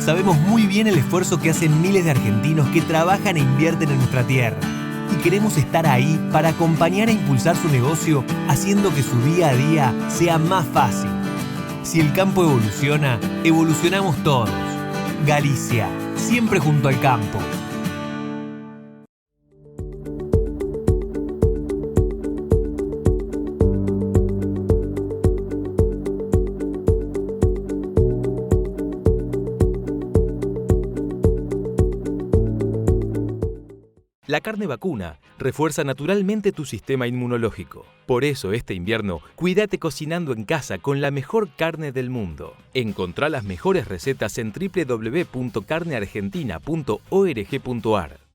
sabemos muy bien el esfuerzo que hacen miles de argentinos que trabajan e invierten en nuestra tierra. Y queremos estar ahí para acompañar e impulsar su negocio, haciendo que su día a día sea más fácil. Si el campo evoluciona, evolucionamos todos. Galicia, siempre junto al campo. La carne vacuna refuerza naturalmente tu sistema inmunológico. Por eso este invierno, cuídate cocinando en casa con la mejor carne del mundo. Encontrá las mejores recetas en www.carneargentina.org.ar.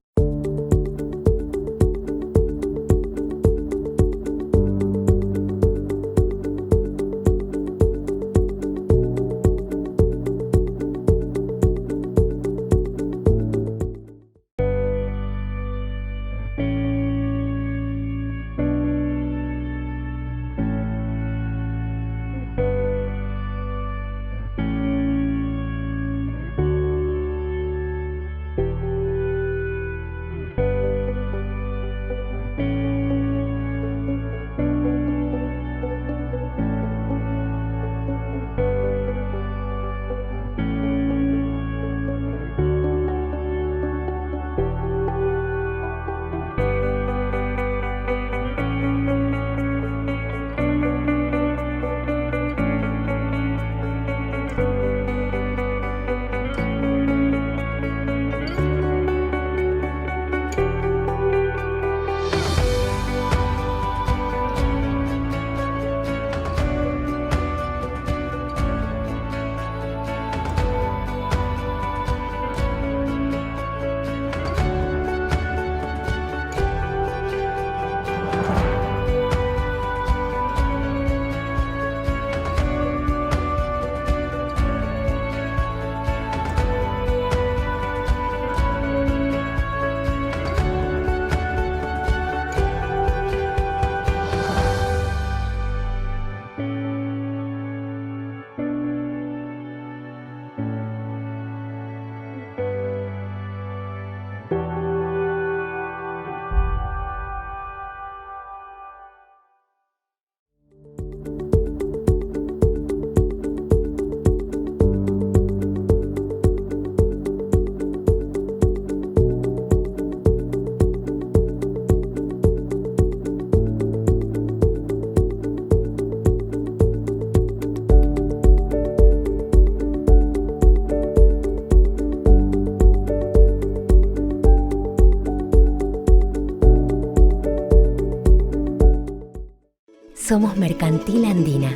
Somos Mercantil Andina.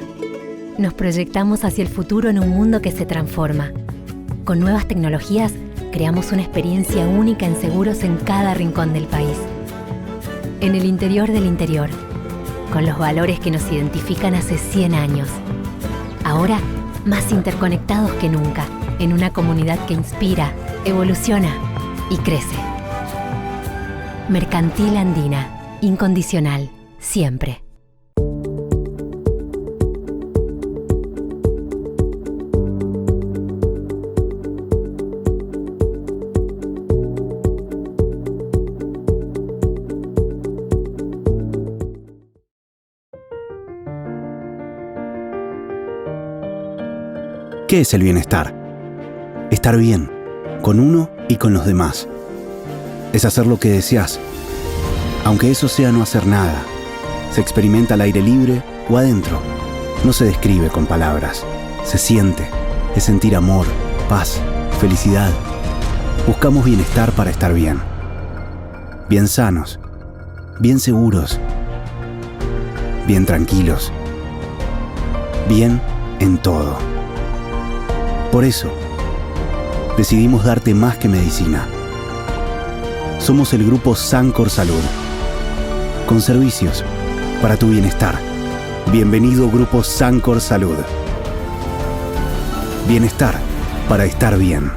Nos proyectamos hacia el futuro en un mundo que se transforma. Con nuevas tecnologías, creamos una experiencia única en seguros en cada rincón del país. En el interior del interior, con los valores que nos identifican hace 100 años. Ahora, más interconectados que nunca, en una comunidad que inspira, evoluciona y crece. Mercantil Andina. Incondicional. Siempre. ¿Qué es el bienestar? Estar bien, con uno y con los demás. Es hacer lo que deseas, aunque eso sea no hacer nada. Se experimenta al aire libre o adentro. No se describe con palabras. Se siente. Es sentir amor, paz, felicidad. Buscamos bienestar para estar bien. Bien sanos, bien seguros, bien tranquilos, bien en todo. Por eso, decidimos darte más que medicina. Somos el grupo Sancor Salud, con servicios para tu bienestar. Bienvenido Grupo Sancor Salud. Bienestar para estar bien.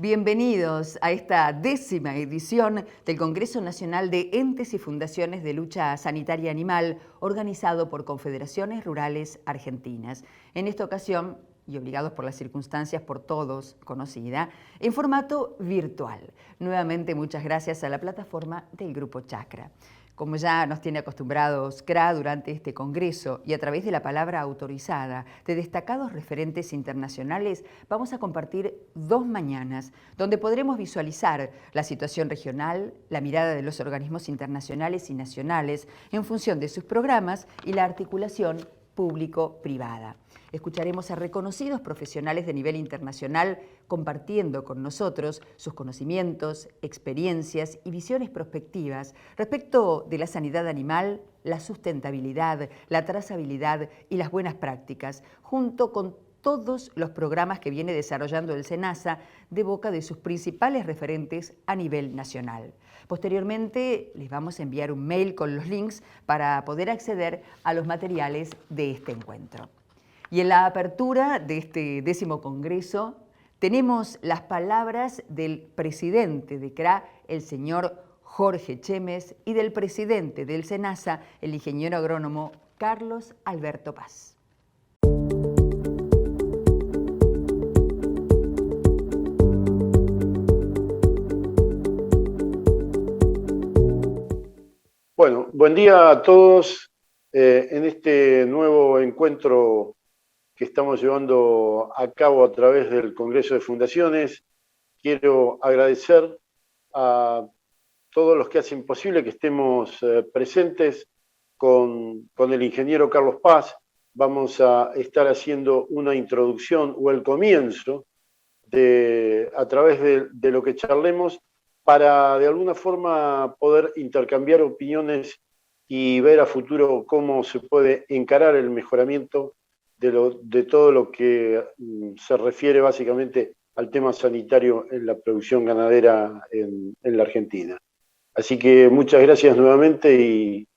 Bienvenidos a esta 10ª edición del Congreso Nacional de Entes y Fundaciones de Lucha Sanitaria Animal, organizado por Confederaciones Rurales Argentinas. En esta ocasión, y obligados por las circunstancias por todos conocida, en formato virtual. Nuevamente muchas gracias a la plataforma del Grupo Chacra. Como ya nos tiene acostumbrados CRA durante este congreso y a través de la palabra autorizada de destacados referentes internacionales, vamos a compartir 2 mañanas donde podremos visualizar la situación regional, la mirada de los organismos internacionales y nacionales en función de sus programas y la articulación público-privada. Escucharemos a reconocidos profesionales de nivel internacional compartiendo con nosotros sus conocimientos, experiencias y visiones prospectivas respecto de la sanidad animal, la sustentabilidad, la trazabilidad y las buenas prácticas, junto con todos los programas que viene desarrollando el SENASA de boca de sus principales referentes a nivel nacional. Posteriormente les vamos a enviar un mail con los links para poder acceder a los materiales de este encuentro. Y en la apertura de este 10º Congreso tenemos las palabras del presidente de CRA, el señor Jorge Chemes, y del presidente del SENASA, el ingeniero agrónomo Carlos Alberto Paz. Bueno, buen día a todos en este nuevo encuentro que estamos llevando a cabo a través del Congreso de Fundaciones. Quiero agradecer a todos los que hacen posible que estemos presentes con el ingeniero Carlos Paz. Vamos a estar haciendo una introducción o el comienzo a través de lo que charlemos para de alguna forma poder intercambiar opiniones y ver a futuro cómo se puede encarar el mejoramiento de todo lo que se refiere básicamente al tema sanitario en la producción ganadera en la Argentina. Así que muchas gracias nuevamente y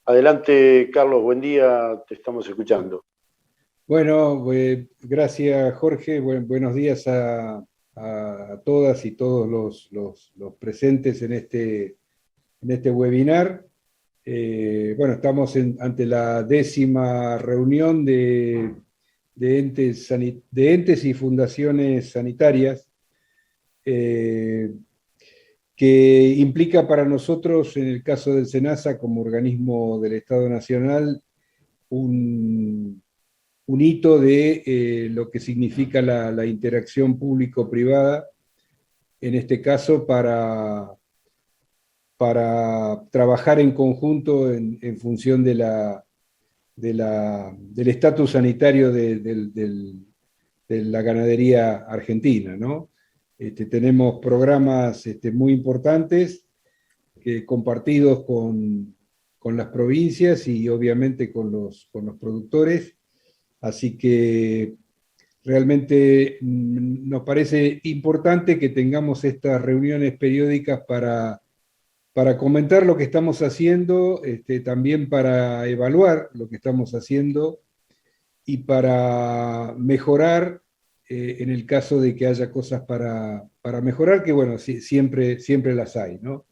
adelante, Carlos, buen día, te estamos escuchando. Bueno, gracias Jorge, buenos días a todas y todos los presentes en este webinar. Bueno, estamos ante la 10ª reunión de entes y fundaciones sanitarias, que implica para nosotros, en el caso del SENASA, como organismo del Estado Nacional, un hito de lo que significa la interacción público-privada, en este caso para trabajar en conjunto en función del estatus sanitario de la ganadería argentina, ¿no? Tenemos programas muy importantes compartidos con las provincias y obviamente con los productores, así que realmente nos parece importante que tengamos estas reuniones periódicas para comentar lo que estamos haciendo, también para evaluar lo que estamos haciendo y para mejorar en el caso de que haya cosas para mejorar, que bueno, siempre las hay, ¿no?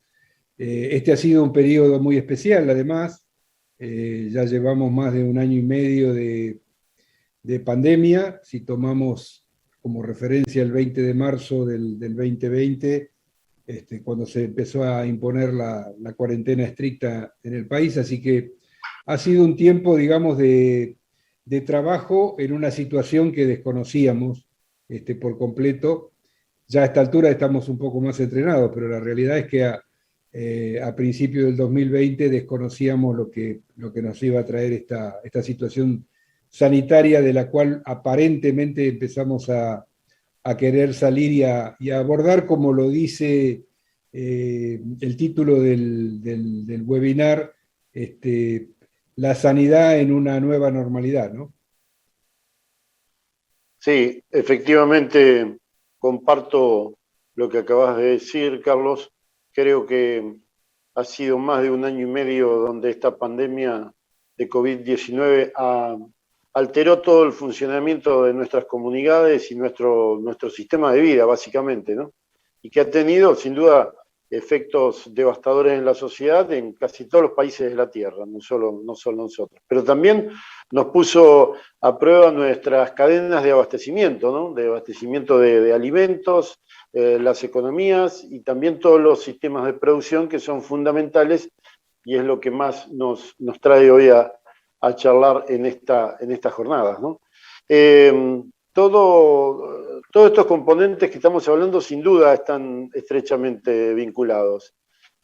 Este ha sido un periodo muy especial, además, ya llevamos más de 1 año y medio de pandemia. Si tomamos como referencia el 20 de marzo del 2020, cuando se empezó a imponer la cuarentena estricta en el país, así que ha sido un tiempo, digamos, de trabajo en una situación que desconocíamos por completo. Ya a esta altura estamos un poco más entrenados, pero la realidad es que a principios del 2020 desconocíamos lo que nos iba a traer esta situación sanitaria, de la cual aparentemente empezamos a querer salir y a abordar, como lo dice el título del webinar, la sanidad en una nueva normalidad, ¿no? Sí, efectivamente comparto lo que acabas de decir, Carlos. Creo que ha sido más de 1 año y medio donde esta pandemia de COVID-19 alteró todo el funcionamiento de nuestras comunidades y nuestro sistema de vida, básicamente, ¿no? y que ha tenido sin duda efectos devastadores en la sociedad en casi todos los países de la Tierra, no solo nosotros. Pero también nos puso a prueba nuestras cadenas de abastecimiento, ¿no? De abastecimiento de alimentos, las economías y también todos los sistemas de producción que son fundamentales, y es lo que más nos trae hoy a charlar en estas jornadas, ¿no? Todos estos componentes que estamos hablando sin duda están estrechamente vinculados.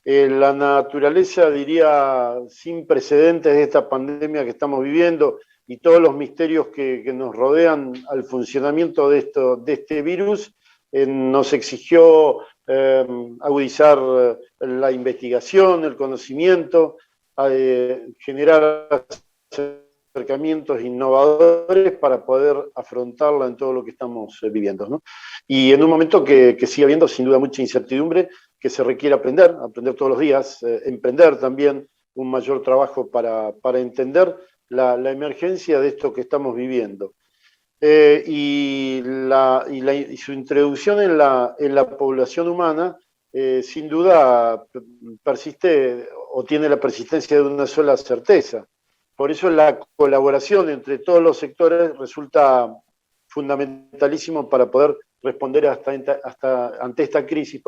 La naturaleza, diría, sin precedentes de esta pandemia que estamos viviendo y todos los misterios que nos rodean al funcionamiento de este virus, nos exigió agudizar la investigación, el conocimiento, generar acercamientos innovadores para poder afrontarla en todo lo que estamos viviendo, ¿no? Y en un momento que sigue habiendo sin duda mucha incertidumbre, que se requiere aprender todos los días, emprender también un mayor trabajo para entender la emergencia de esto que estamos viviendo. Y su introducción en la población humana sin duda persiste o tiene la persistencia de una sola certeza. Por eso la colaboración entre todos los sectores resulta fundamentalísimo para poder responder ante esta crisis,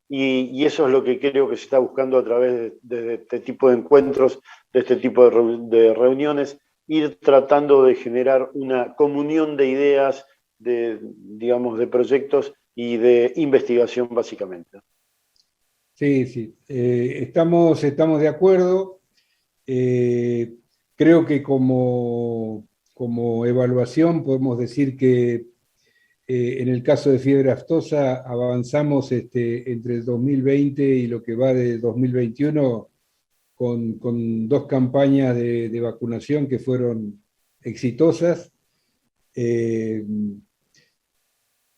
y eso es lo que creo que se está buscando a través de este tipo de encuentros, de este tipo de reuniones, ir tratando de generar una comunión de ideas, de proyectos y de investigación básicamente. Sí. Estamos de acuerdo. Creo que como evaluación podemos decir que en el caso de fiebre aftosa avanzamos entre el 2020 y lo que va de 2021 con 2 campañas de vacunación que fueron exitosas. Y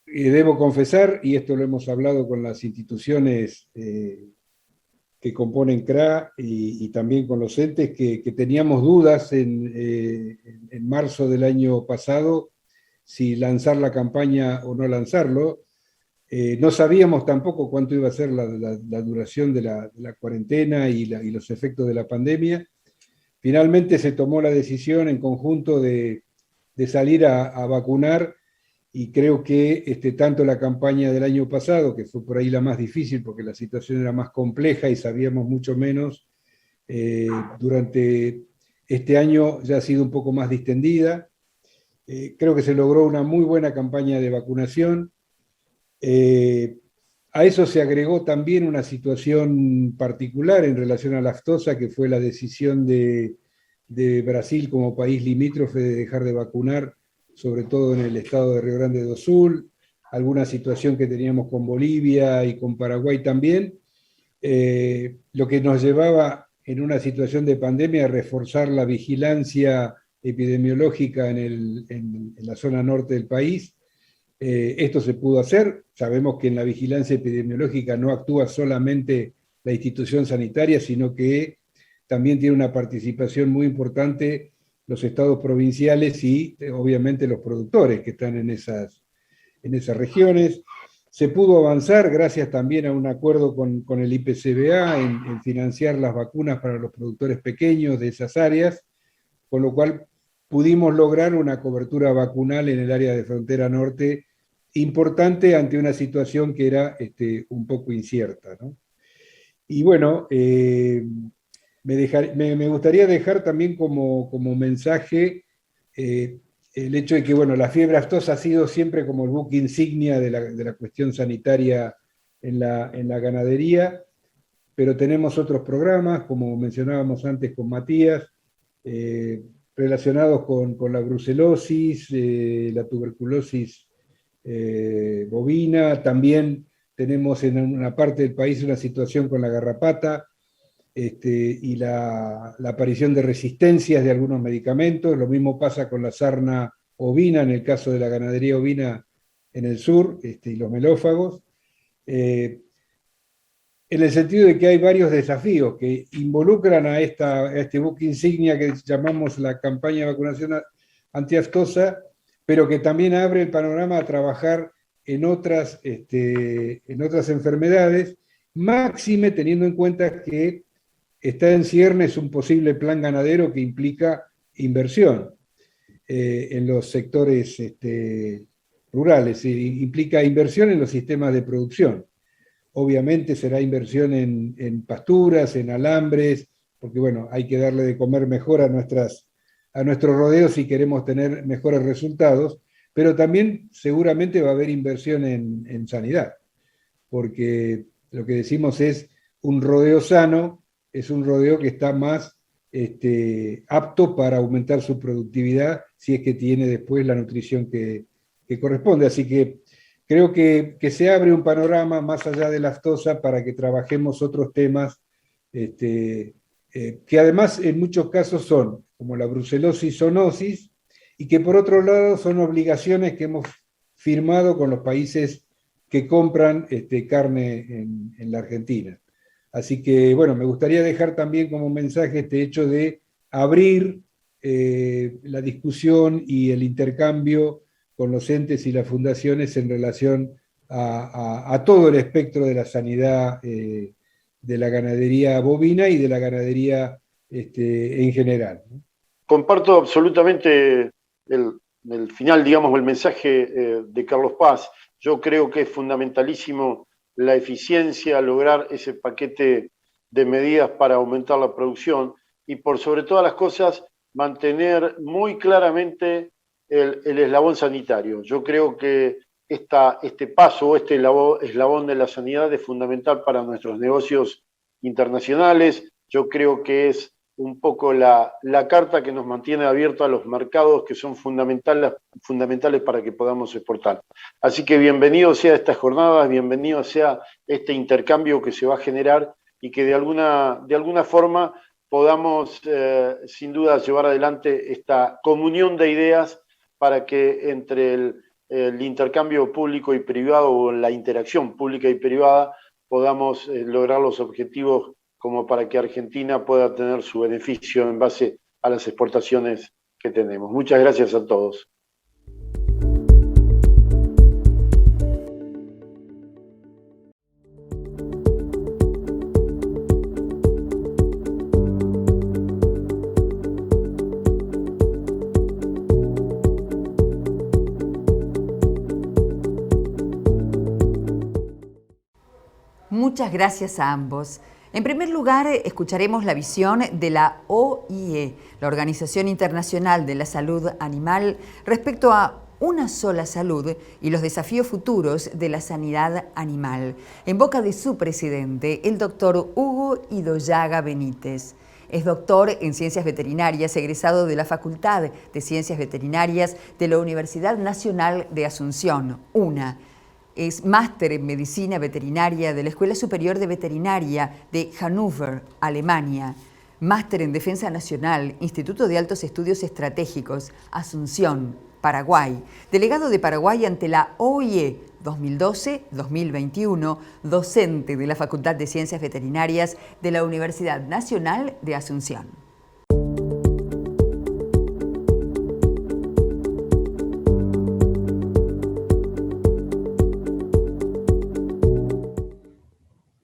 debo confesar, y esto lo hemos hablado con las instituciones que componen CRA y también con los entes, que teníamos dudas en marzo del año pasado si lanzar la campaña o no lanzarlo. No sabíamos tampoco cuánto iba a ser la duración de la cuarentena y los efectos de la pandemia. Finalmente se tomó la decisión en conjunto de salir a vacunar, y creo que tanto la campaña del año pasado, que fue por ahí la más difícil porque la situación era más compleja y sabíamos mucho menos, durante este año ya ha sido un poco más distendida. Creo que se logró una muy buena campaña de vacunación. A eso se agregó también una situación particular en relación a la aftosa, que fue la decisión de Brasil como país limítrofe de dejar de vacunar, sobre todo en el estado de Río Grande do Sul, alguna situación que teníamos con Bolivia y con Paraguay también, lo que nos llevaba en una situación de pandemia a reforzar la vigilancia epidemiológica en la zona norte del país. Esto se pudo hacer. Sabemos que en la vigilancia epidemiológica no actúa solamente la institución sanitaria, sino que también tiene una participación muy importante los estados provinciales y obviamente los productores que están en esas regiones. Se pudo avanzar gracias también a un acuerdo con el IPCBA en financiar las vacunas para los productores pequeños de esas áreas, con lo cual pudimos lograr una cobertura vacunal en el área de frontera norte importante ante una situación que era un poco incierta, ¿no? Y bueno, me gustaría dejar también como mensaje el hecho de que, bueno, la fiebre aftosa ha sido siempre como el buque insignia de la cuestión sanitaria en la ganadería, pero tenemos otros programas, como mencionábamos antes con Matías, relacionados con la brucelosis, la tuberculosis bovina. También tenemos en una parte del país una situación con la garrapata, y la aparición de resistencias de algunos medicamentos. Lo mismo pasa con la sarna ovina, en el caso de la ganadería ovina en el sur, y los melófagos, en el sentido de que hay varios desafíos que involucran a este buque insignia que llamamos la campaña de vacunación antiaftosa, pero que también abre el panorama a trabajar en otras enfermedades, máxime teniendo en cuenta que está en ciernes un posible plan ganadero que implica inversión en los sectores rurales, implica inversión en los sistemas de producción. Obviamente será inversión en pasturas, en alambres, porque bueno, hay que darle de comer mejor a nuestros rodeos si queremos tener mejores resultados, pero también seguramente va a haber inversión en sanidad, porque lo que decimos es un rodeo sano, es un rodeo que está más apto para aumentar su productividad si es que tiene después la nutrición que corresponde. Así que creo que se abre un panorama más allá de la aftosa para que trabajemos otros temas que además en muchos casos son, como la brucelosis zoonosis, y que por otro lado son obligaciones que hemos firmado con los países que compran carne en la Argentina. Así que, bueno, me gustaría dejar también como mensaje este hecho de abrir la discusión y el intercambio con los entes y las fundaciones en relación a todo el espectro de la sanidad de la ganadería bovina y de la ganadería en general. Comparto absolutamente el final, digamos, el mensaje de Carlos Paz. Yo creo que es fundamentalísimo la eficiencia, lograr ese paquete de medidas para aumentar la producción y por sobre todas las cosas mantener muy claramente el eslabón sanitario. Yo creo que este paso, este eslabón de la sanidad es fundamental para nuestros negocios internacionales. Yo creo que es un poco la carta que nos mantiene abiertos a los mercados que son fundamentales para que podamos exportar. Así que bienvenido sea estas jornadas, bienvenido sea este intercambio que se va a generar y que de alguna forma podamos sin duda llevar adelante esta comunión de ideas para que entre el intercambio público y privado o la interacción pública y privada podamos lograr los objetivos como para que Argentina pueda tener su beneficio en base a las exportaciones que tenemos. Muchas gracias a todos. Muchas gracias a ambos. En primer lugar, escucharemos la visión de la OIE, la Organización Internacional de la Salud Animal, respecto a una sola salud y los desafíos futuros de la sanidad animal, en boca de su presidente, el doctor Hugo Idoyaga Benítez. Es doctor en Ciencias Veterinarias, egresado de la Facultad de Ciencias Veterinarias de la Universidad Nacional de Asunción, UNA. Es máster en Medicina Veterinaria de la Escuela Superior de Veterinaria de Hannover, Alemania. Máster en Defensa Nacional, Instituto de Altos Estudios Estratégicos, Asunción, Paraguay. Delegado de Paraguay ante la OIE 2012-2021, docente de la Facultad de Ciencias Veterinarias de la Universidad Nacional de Asunción.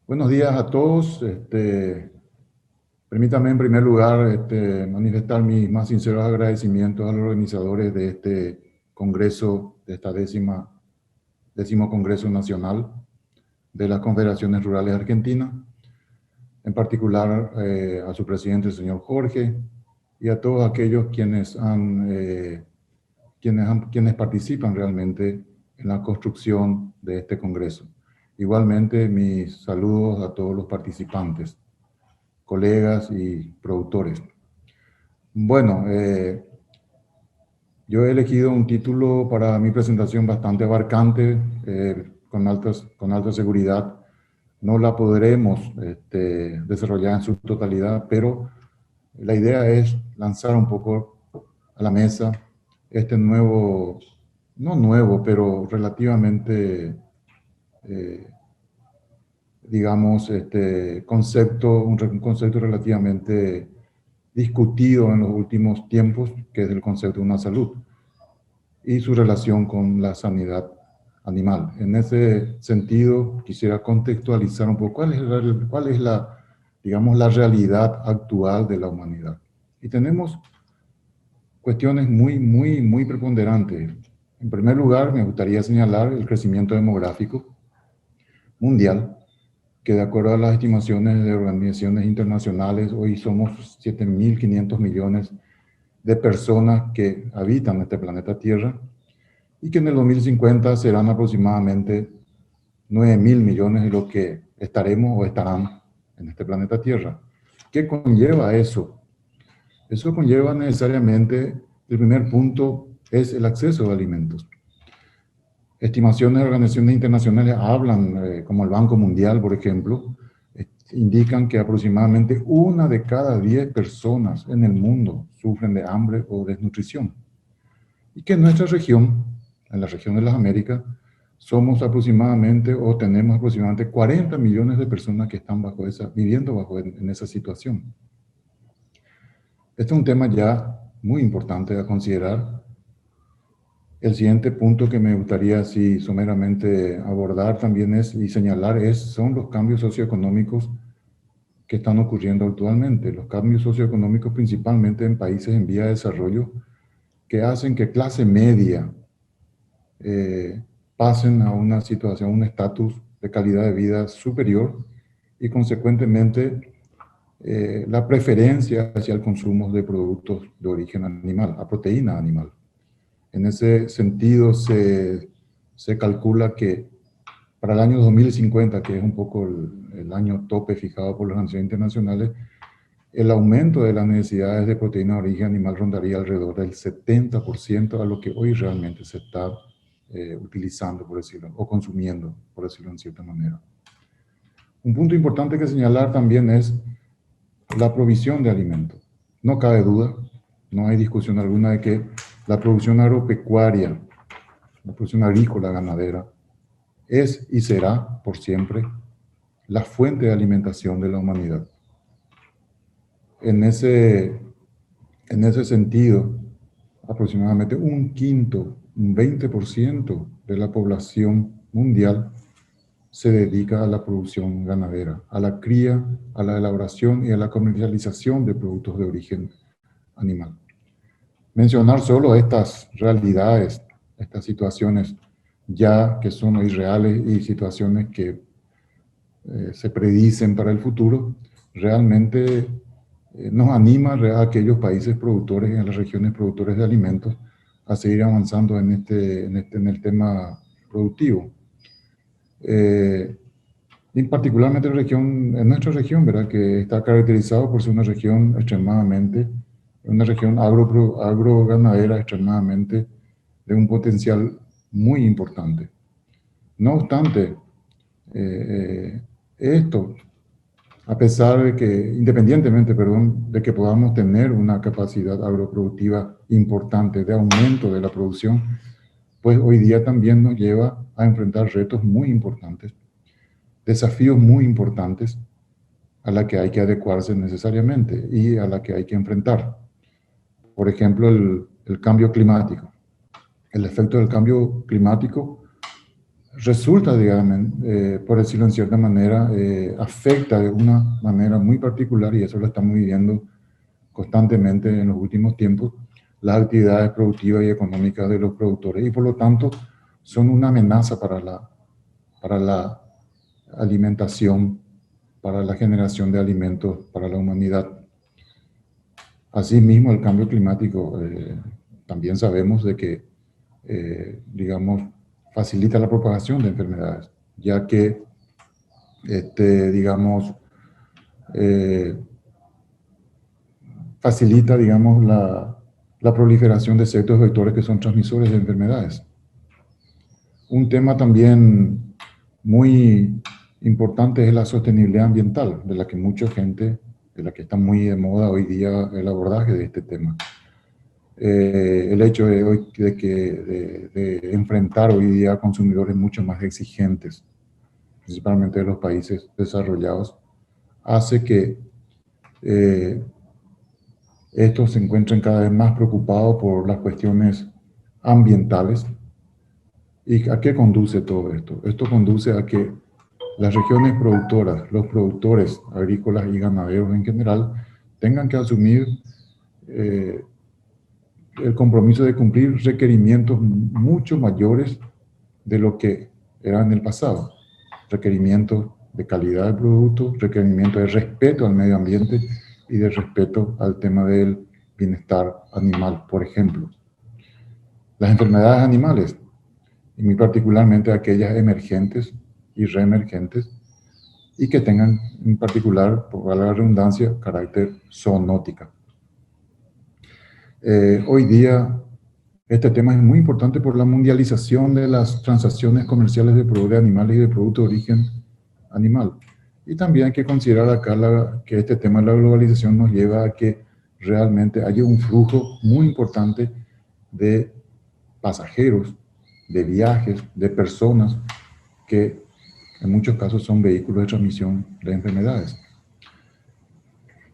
Buenos días a todos. Permítanme en primer lugar manifestar mis más sinceros agradecimientos a los organizadores de este congreso, de esta décimo Congreso Nacional de las Confederaciones Rurales Argentinas, en particular a su presidente, el señor Jorge, y a todos aquellos quienes participan realmente en la construcción de este congreso. Igualmente, mis saludos a todos los participantes, colegas y productores. Bueno, yo he elegido un título para mi presentación bastante abarcante, con alta seguridad. No la podremos desarrollar en su totalidad, pero la idea es lanzar un poco a la mesa este nuevo, no nuevo, pero relativamente digamos, un concepto relativamente discutido en los últimos tiempos, que es el concepto de una salud y su relación con la sanidad animal. En ese sentido, quisiera contextualizar un poco cuál es digamos, la realidad actual de la humanidad. Y tenemos cuestiones muy preponderantes. En primer lugar, me gustaría señalar el crecimiento demográfico mundial, que de acuerdo a las estimaciones de organizaciones internacionales, hoy somos 7.500 millones de personas que habitan este planeta Tierra, y que en el 2050 serán aproximadamente 9.000 millones de los que estaremos o estarán en este planeta Tierra. ¿Qué conlleva eso? Eso conlleva necesariamente, el primer punto es el acceso a alimentos. Estimaciones de organizaciones internacionales hablan, como el Banco Mundial, por ejemplo, indican que aproximadamente 1 de cada 10 personas en el mundo sufren de hambre o desnutrición. Y que en nuestra región, en la región de las Américas, somos aproximadamente, o tenemos aproximadamente 40 millones de personas que están viviendo en esa situación. Este es un tema ya muy importante a considerar. El siguiente punto que me gustaría así someramente abordar también y señalar son los cambios socioeconómicos que están ocurriendo actualmente. Los cambios socioeconómicos principalmente en países en vía de desarrollo, que hacen que clase media pasen a una situación, un estatus de calidad de vida superior, y consecuentemente la preferencia hacia el consumo de productos de origen animal, a proteína animal. En ese sentido se calcula que para el año 2050, que es un poco el año tope fijado por las naciones internacionales, el aumento de las necesidades de proteína de origen animal rondaría alrededor del 70% a lo que hoy realmente se está utilizando, por decirlo, o consumiendo, por decirlo en cierta manera. Un punto importante que señalar también es la provisión de alimentos. No cabe duda, no hay discusión alguna de que la producción agropecuaria, la producción agrícola ganadera, es y será por siempre la fuente de alimentación de la humanidad. En ese sentido, aproximadamente un 20% de la población mundial se dedica a la producción ganadera, a la cría, a la elaboración y a la comercialización de productos de origen animal. Mencionar solo estas realidades, estas situaciones ya que son irreales y situaciones que se predicen para el futuro, realmente nos anima a aquellos países productores, en las regiones productores de alimentos, a seguir avanzando en el tema productivo. Y particularmente en nuestra región, ¿verdad?, que está caracterizado por ser una región agroganadera extremadamente de un potencial muy importante. No obstante, esto, a pesar de que, independientemente, de que podamos tener una capacidad agroproductiva importante de aumento de la producción, pues hoy día también nos lleva a enfrentar retos muy importantes, desafíos muy importantes a la que hay que adecuarse necesariamente y a la que hay que enfrentar. Por ejemplo, el cambio climático. El efecto del cambio climático resulta, digamos, por decirlo en cierta manera, afecta de una manera muy particular, y eso lo estamos viviendo constantemente en los últimos tiempos, las actividades productivas y económicas de los productores, y por lo tanto son una amenaza para la alimentación, para la generación de alimentos para la humanidad. Asimismo, el cambio climático, también sabemos de que, digamos, facilita la propagación de enfermedades, ya que, digamos, facilita, digamos, la proliferación de ciertos vectores que son transmisores de enfermedades. Un tema también muy importante es la sostenibilidad ambiental, de la que está muy de moda hoy día el abordaje de este tema. El hecho de enfrentar hoy día a consumidores mucho más exigentes, principalmente de los países desarrollados, hace que estos se encuentren cada vez más preocupados por las cuestiones ambientales ¿Y a qué conduce todo esto? Esto conduce a que las regiones productoras, los productores agrícolas y ganaderos en general, tengan que asumir el compromiso de cumplir requerimientos mucho mayores de lo que eran en el pasado. Requerimientos de calidad del producto, requerimientos de respeto al medio ambiente y de respeto al tema del bienestar animal, por ejemplo. Las enfermedades animales, y muy particularmente aquellas emergentes y reemergentes, y que tengan en particular, por la redundancia, carácter zoonótica. Hoy día este tema es muy importante por la mundialización de las transacciones comerciales de productos de animales y de productos de origen animal. Y también hay que considerar acá que este tema de la globalización nos lleva a que realmente haya un flujo muy importante de pasajeros, de viajes, de personas que en muchos casos son vehículos de transmisión de enfermedades.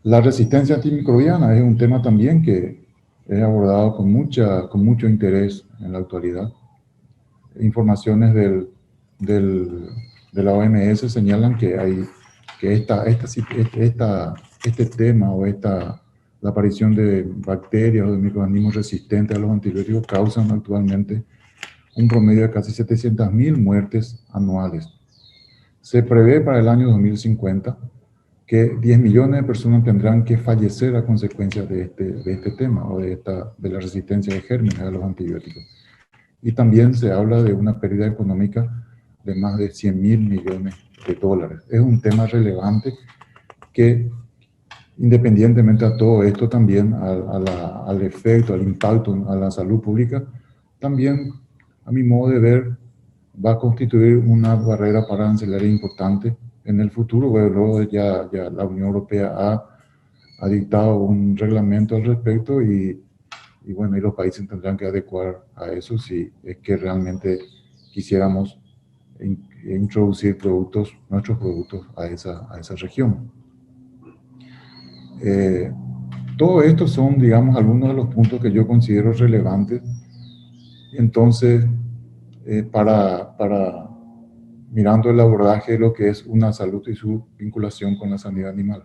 La resistencia antimicrobiana es un tema también que es abordado con mucho interés en la actualidad. Informaciones de la OMS señalan que este tema o la aparición de bacterias o de microorganismos resistentes a los antibióticos causan actualmente un promedio de casi 700.000 muertes anuales. Se prevé para el año 2050 que 10 millones de personas tendrán que fallecer a consecuencia de este tema o de la resistencia de gérmenes a los antibióticos. Y también se habla de una pérdida económica de más de 100.000 millones de dólares. Es un tema relevante que, independientemente a todo esto, también al efecto, al impacto a la salud pública, también, a mi modo de ver, va a constituir una barrera arancelaria importante en el futuro. Bueno, luego ya la Unión Europea ha dictado un reglamento al respecto y bueno, y los países tendrán que adecuar a eso si es que realmente quisiéramos introducir nuestros productos a esa región. Todo esto son, digamos, algunos de los puntos que yo considero relevantes. Entonces, mirando el abordaje de lo que es una salud y su vinculación con la sanidad animal.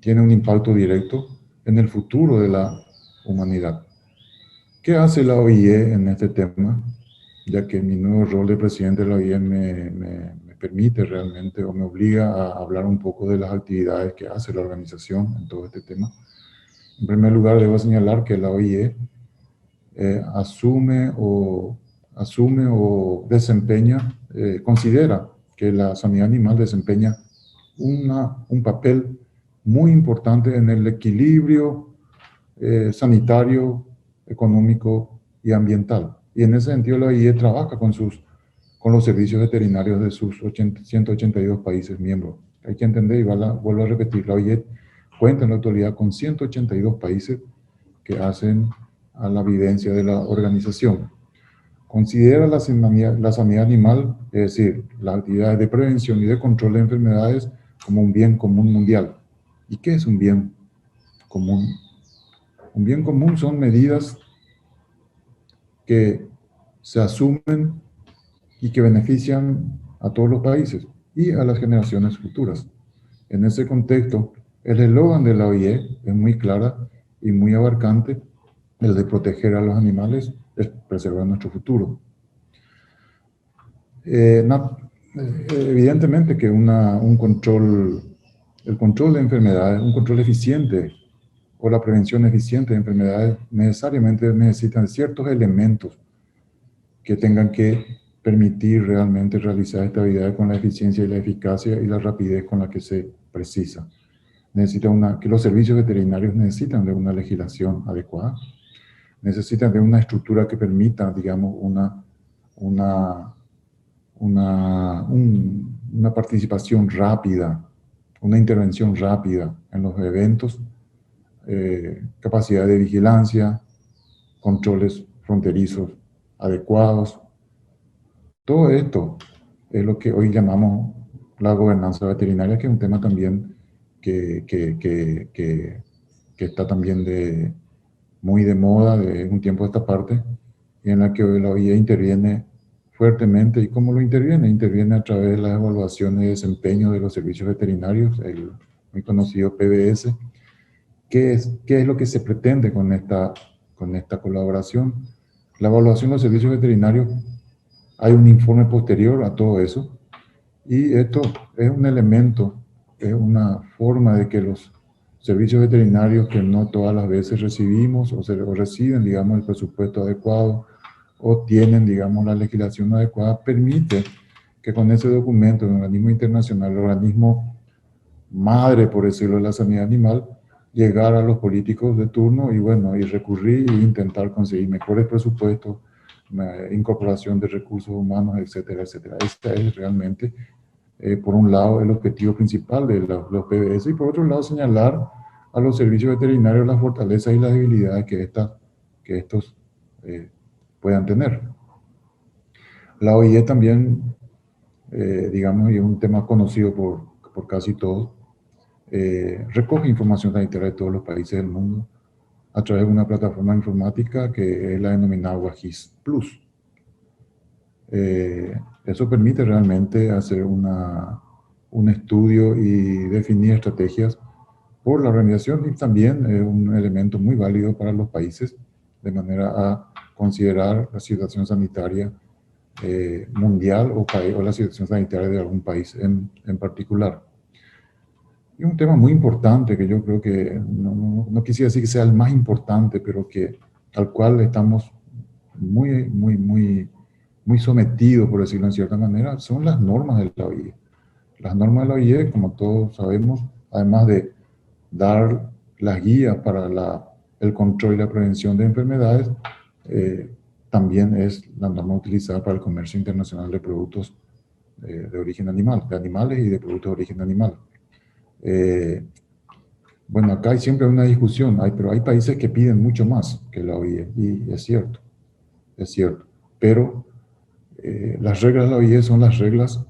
Tiene un impacto directo en el futuro de la humanidad. ¿Qué hace la OIE en este tema? Ya que mi nuevo rol de presidente de la OIE me permite realmente o me obliga a hablar un poco de las actividades que hace la organización en todo este tema. En primer lugar, debo señalar que la OIE asume o desempeña, considera que la sanidad animal desempeña un papel muy importante en el equilibrio sanitario, económico y ambiental. Y en ese sentido la OIE trabaja con los servicios veterinarios de sus 182 países miembros. Hay que entender, y vuelvo a repetir, la OIE cuenta en la actualidad con 182 países que hacen a la vivencia de la organización. Considera la sanidad animal, es decir, las actividades de prevención y de control de enfermedades, como un bien común mundial. ¿Y qué es un bien común? Un bien común son medidas que se asumen y que benefician a todos los países y a las generaciones futuras. En ese contexto, el eslogan de la OIE es muy clara y muy abarcante: el de proteger a los animales es preservar nuestro futuro. Evidentemente que el control de enfermedades, un control eficiente o la prevención eficiente de enfermedades necesariamente necesitan ciertos elementos que tengan que permitir realmente realizar esta actividad con la eficiencia y la eficacia y la rapidez con la que se precisa. Que los servicios veterinarios necesitan de una legislación adecuada, necesitan de una estructura que permita, digamos, una participación rápida, una intervención rápida en los eventos, capacidad de vigilancia, controles fronterizos adecuados. Todo esto es lo que hoy llamamos la gobernanza veterinaria, que es un tema también que está también muy de moda de un tiempo a esta parte, y en la que la OIE interviene fuertemente. ¿Y cómo lo interviene? Interviene a través de las evaluaciones de desempeño de los servicios veterinarios, el muy conocido PBS. ¿Qué es lo que se pretende con esta colaboración? La evaluación de los servicios veterinarios, hay un informe posterior a todo eso, y esto es un elemento, es una forma de que los servicios veterinarios, que no todas las veces recibimos o reciben, digamos, el presupuesto adecuado o tienen, digamos, la legislación adecuada, permite que con ese documento, el organismo internacional, el organismo madre, por decirlo, de la sanidad animal, llegar a los políticos de turno y, bueno, y recurrir e intentar conseguir mejores presupuestos, incorporación de recursos humanos, etcétera, etcétera. Este es realmente, por un lado, el objetivo principal de los PBS, y por otro lado, señalar a los servicios veterinarios las fortalezas y las debilidades que estos puedan tener. La OIE también, digamos, y es un tema conocido por casi todos, recoge información sanitaria de todos los países del mundo a través de una plataforma informática que es la denominada WAGIS Plus. Eso permite realmente hacer un estudio y definir estrategias por la organización, y también es un elemento muy válido para los países, de manera a considerar la situación sanitaria mundial o la situación sanitaria de algún país en particular. Y un tema muy importante que yo creo que, no quisiera decir que sea el más importante, pero al cual estamos muy sometidos, por decirlo en cierta manera, son las normas de la OIE. Las normas de la OIE, como todos sabemos, además de dar las guías para el control y la prevención de enfermedades, también es la norma utilizada para el comercio internacional de productos de origen animal, de animales y de productos de origen animal. Bueno, acá hay siempre una discusión, pero hay países que piden mucho más que la OIE, y es cierto, pero las reglas de la OIE son las reglas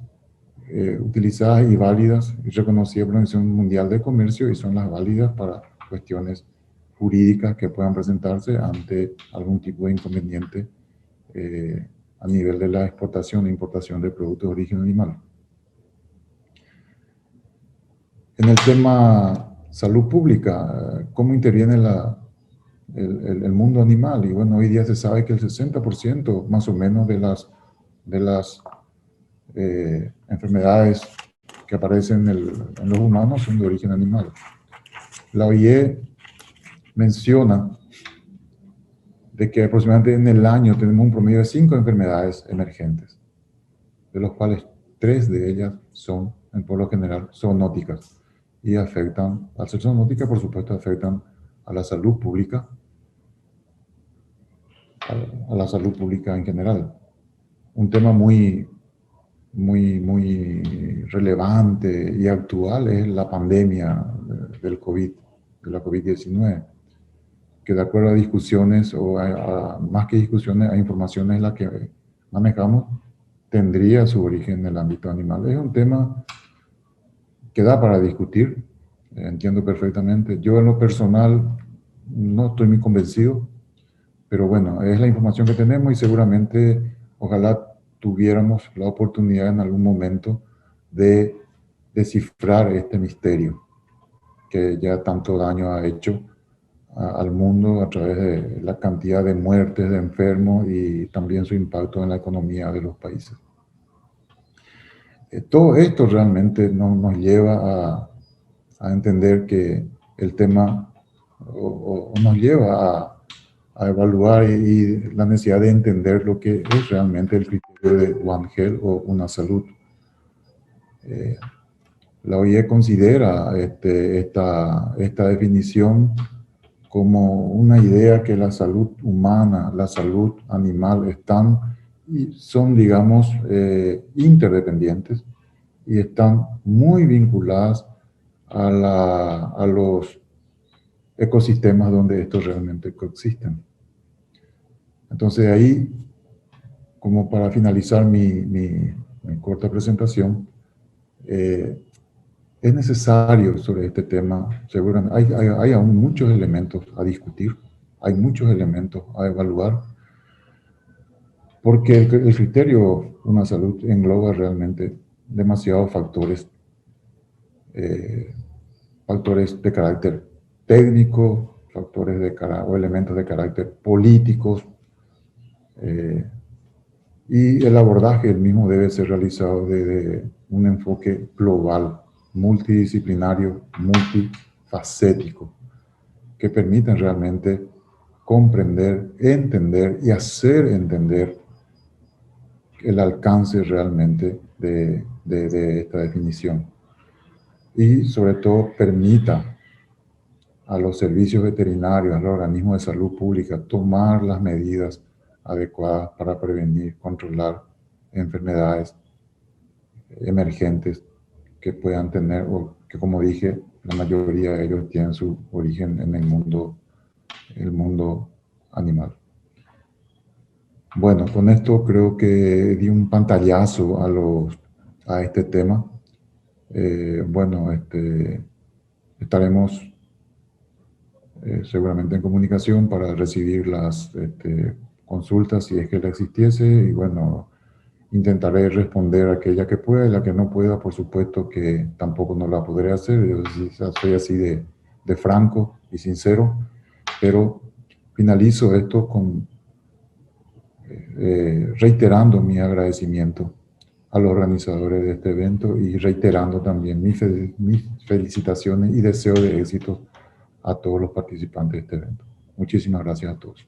utilizadas y válidas y reconocidas por la Organización Mundial de Comercio, y son las válidas para cuestiones jurídicas que puedan presentarse ante algún tipo de inconveniente a nivel de la exportación e importación de productos de origen animal. En el tema salud pública, ¿cómo interviene el mundo animal? Y bueno, hoy día se sabe que el 60% más o menos de las enfermedades que aparecen en los humanos son de origen animal. La OIE menciona de que aproximadamente en el año tenemos un promedio de 5 enfermedades emergentes, de los cuales 3 de ellas son, por lo general, zoonóticas, y afectan, al ser zoonóticas, por supuesto, afectan a la salud pública, a la salud pública en general. Un tema muy relevante y actual es la pandemia del COVID, de la COVID-19, que de acuerdo a discusiones, más que discusiones, a informaciones en las que manejamos, tendría su origen en el ámbito animal. Es un tema que da para discutir, entiendo perfectamente. Yo en lo personal no estoy muy convencido, pero bueno, es la información que tenemos, y seguramente ojalá tuviéramos la oportunidad en algún momento de descifrar este misterio que ya tanto daño ha hecho al mundo a través de la cantidad de muertes, de enfermos, y también su impacto en la economía de los países. Todo esto realmente nos lleva a entender que el tema, o nos lleva a evaluar y la necesidad de entender lo que es realmente el criterio de One Health o una salud. La OIE considera esta definición como una idea que la salud humana, la salud animal son, digamos, interdependientes, y están muy vinculadas a los ecosistemas donde estos realmente coexisten. Entonces ahí, como para finalizar mi corta presentación, es necesario sobre este tema, seguramente hay aún muchos elementos a discutir, hay muchos elementos a evaluar, porque el criterio de una salud engloba realmente demasiados factores de carácter técnico, o elementos de carácter políticos, y el abordaje del mismo debe ser realizado desde un enfoque global, multidisciplinario, multifacético, que permitan realmente comprender, entender y hacer entender el alcance realmente de esta definición. Y sobre todo permita a los servicios veterinarios, a los organismos de salud pública, tomar las medidas adecuadas para prevenir, controlar enfermedades emergentes que puedan tener, o que, como dije, la mayoría de ellos tienen su origen en el mundo animal. Bueno, con esto creo que di un pantallazo a este tema. Estaremos seguramente en comunicación para recibir las consultas si es que la existiese, y bueno, intentaré responder aquella que pueda, y la que no pueda, por supuesto que tampoco no la podré hacer. Yo soy así de franco y sincero, pero finalizo esto reiterando mi agradecimiento a los organizadores de este evento y reiterando también mis felicitaciones y deseo de éxito a todos los participantes de este evento. Muchísimas gracias a todos.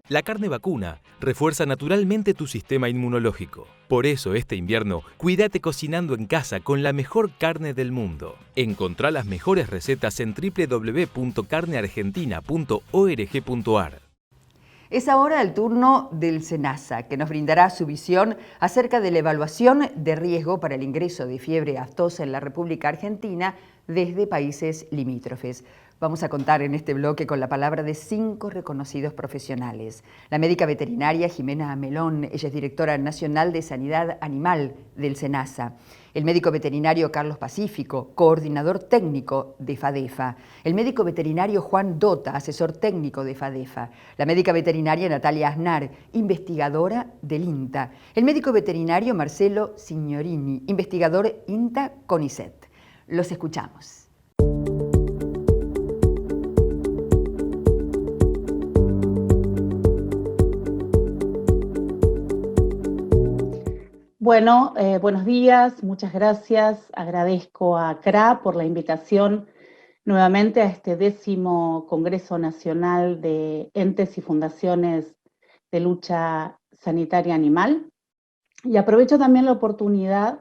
La carne vacuna refuerza naturalmente tu sistema inmunológico. Por eso este invierno, cuídate cocinando en casa con la mejor carne del mundo. Encontrá las mejores recetas en www.carneargentina.org.ar. Es ahora el turno del SENASA, que nos brindará su visión acerca de la evaluación de riesgo para el ingreso de fiebre aftosa en la República Argentina desde países limítrofes. Vamos a contar en este bloque con la palabra de 5 reconocidos profesionales. La médica veterinaria Jimena Melón, ella es directora nacional de Sanidad Animal del SENASA. El médico veterinario Carlos Pacífico, coordinador técnico de FADEFA. El médico veterinario Juan Dota, asesor técnico de FADEFA. La médica veterinaria Natalia Aznar, investigadora del INTA. El médico veterinario Marcelo Signorini, investigador INTA-CONICET. Los escuchamos. Bueno, buenos días, muchas gracias. Agradezco a CRA por la invitación nuevamente a este 10º Congreso Nacional de Entes y Fundaciones de Lucha Sanitaria Animal. Y aprovecho también la oportunidad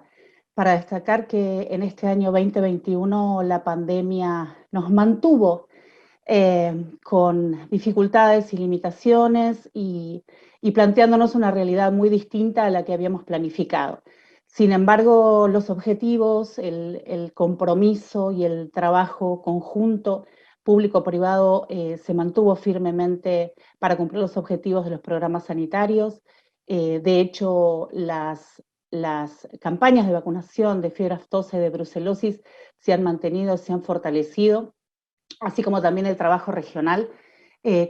para destacar que en este año 2021 la pandemia nos mantuvo con dificultades y limitaciones y planteándonos una realidad muy distinta a la que habíamos planificado. Sin embargo, los objetivos, el compromiso y el trabajo conjunto público-privado se mantuvo firmemente para cumplir los objetivos de los programas sanitarios. De hecho, las campañas de vacunación de fiebre aftosa y de brucelosis se han mantenido, se han fortalecido, así como también el trabajo regional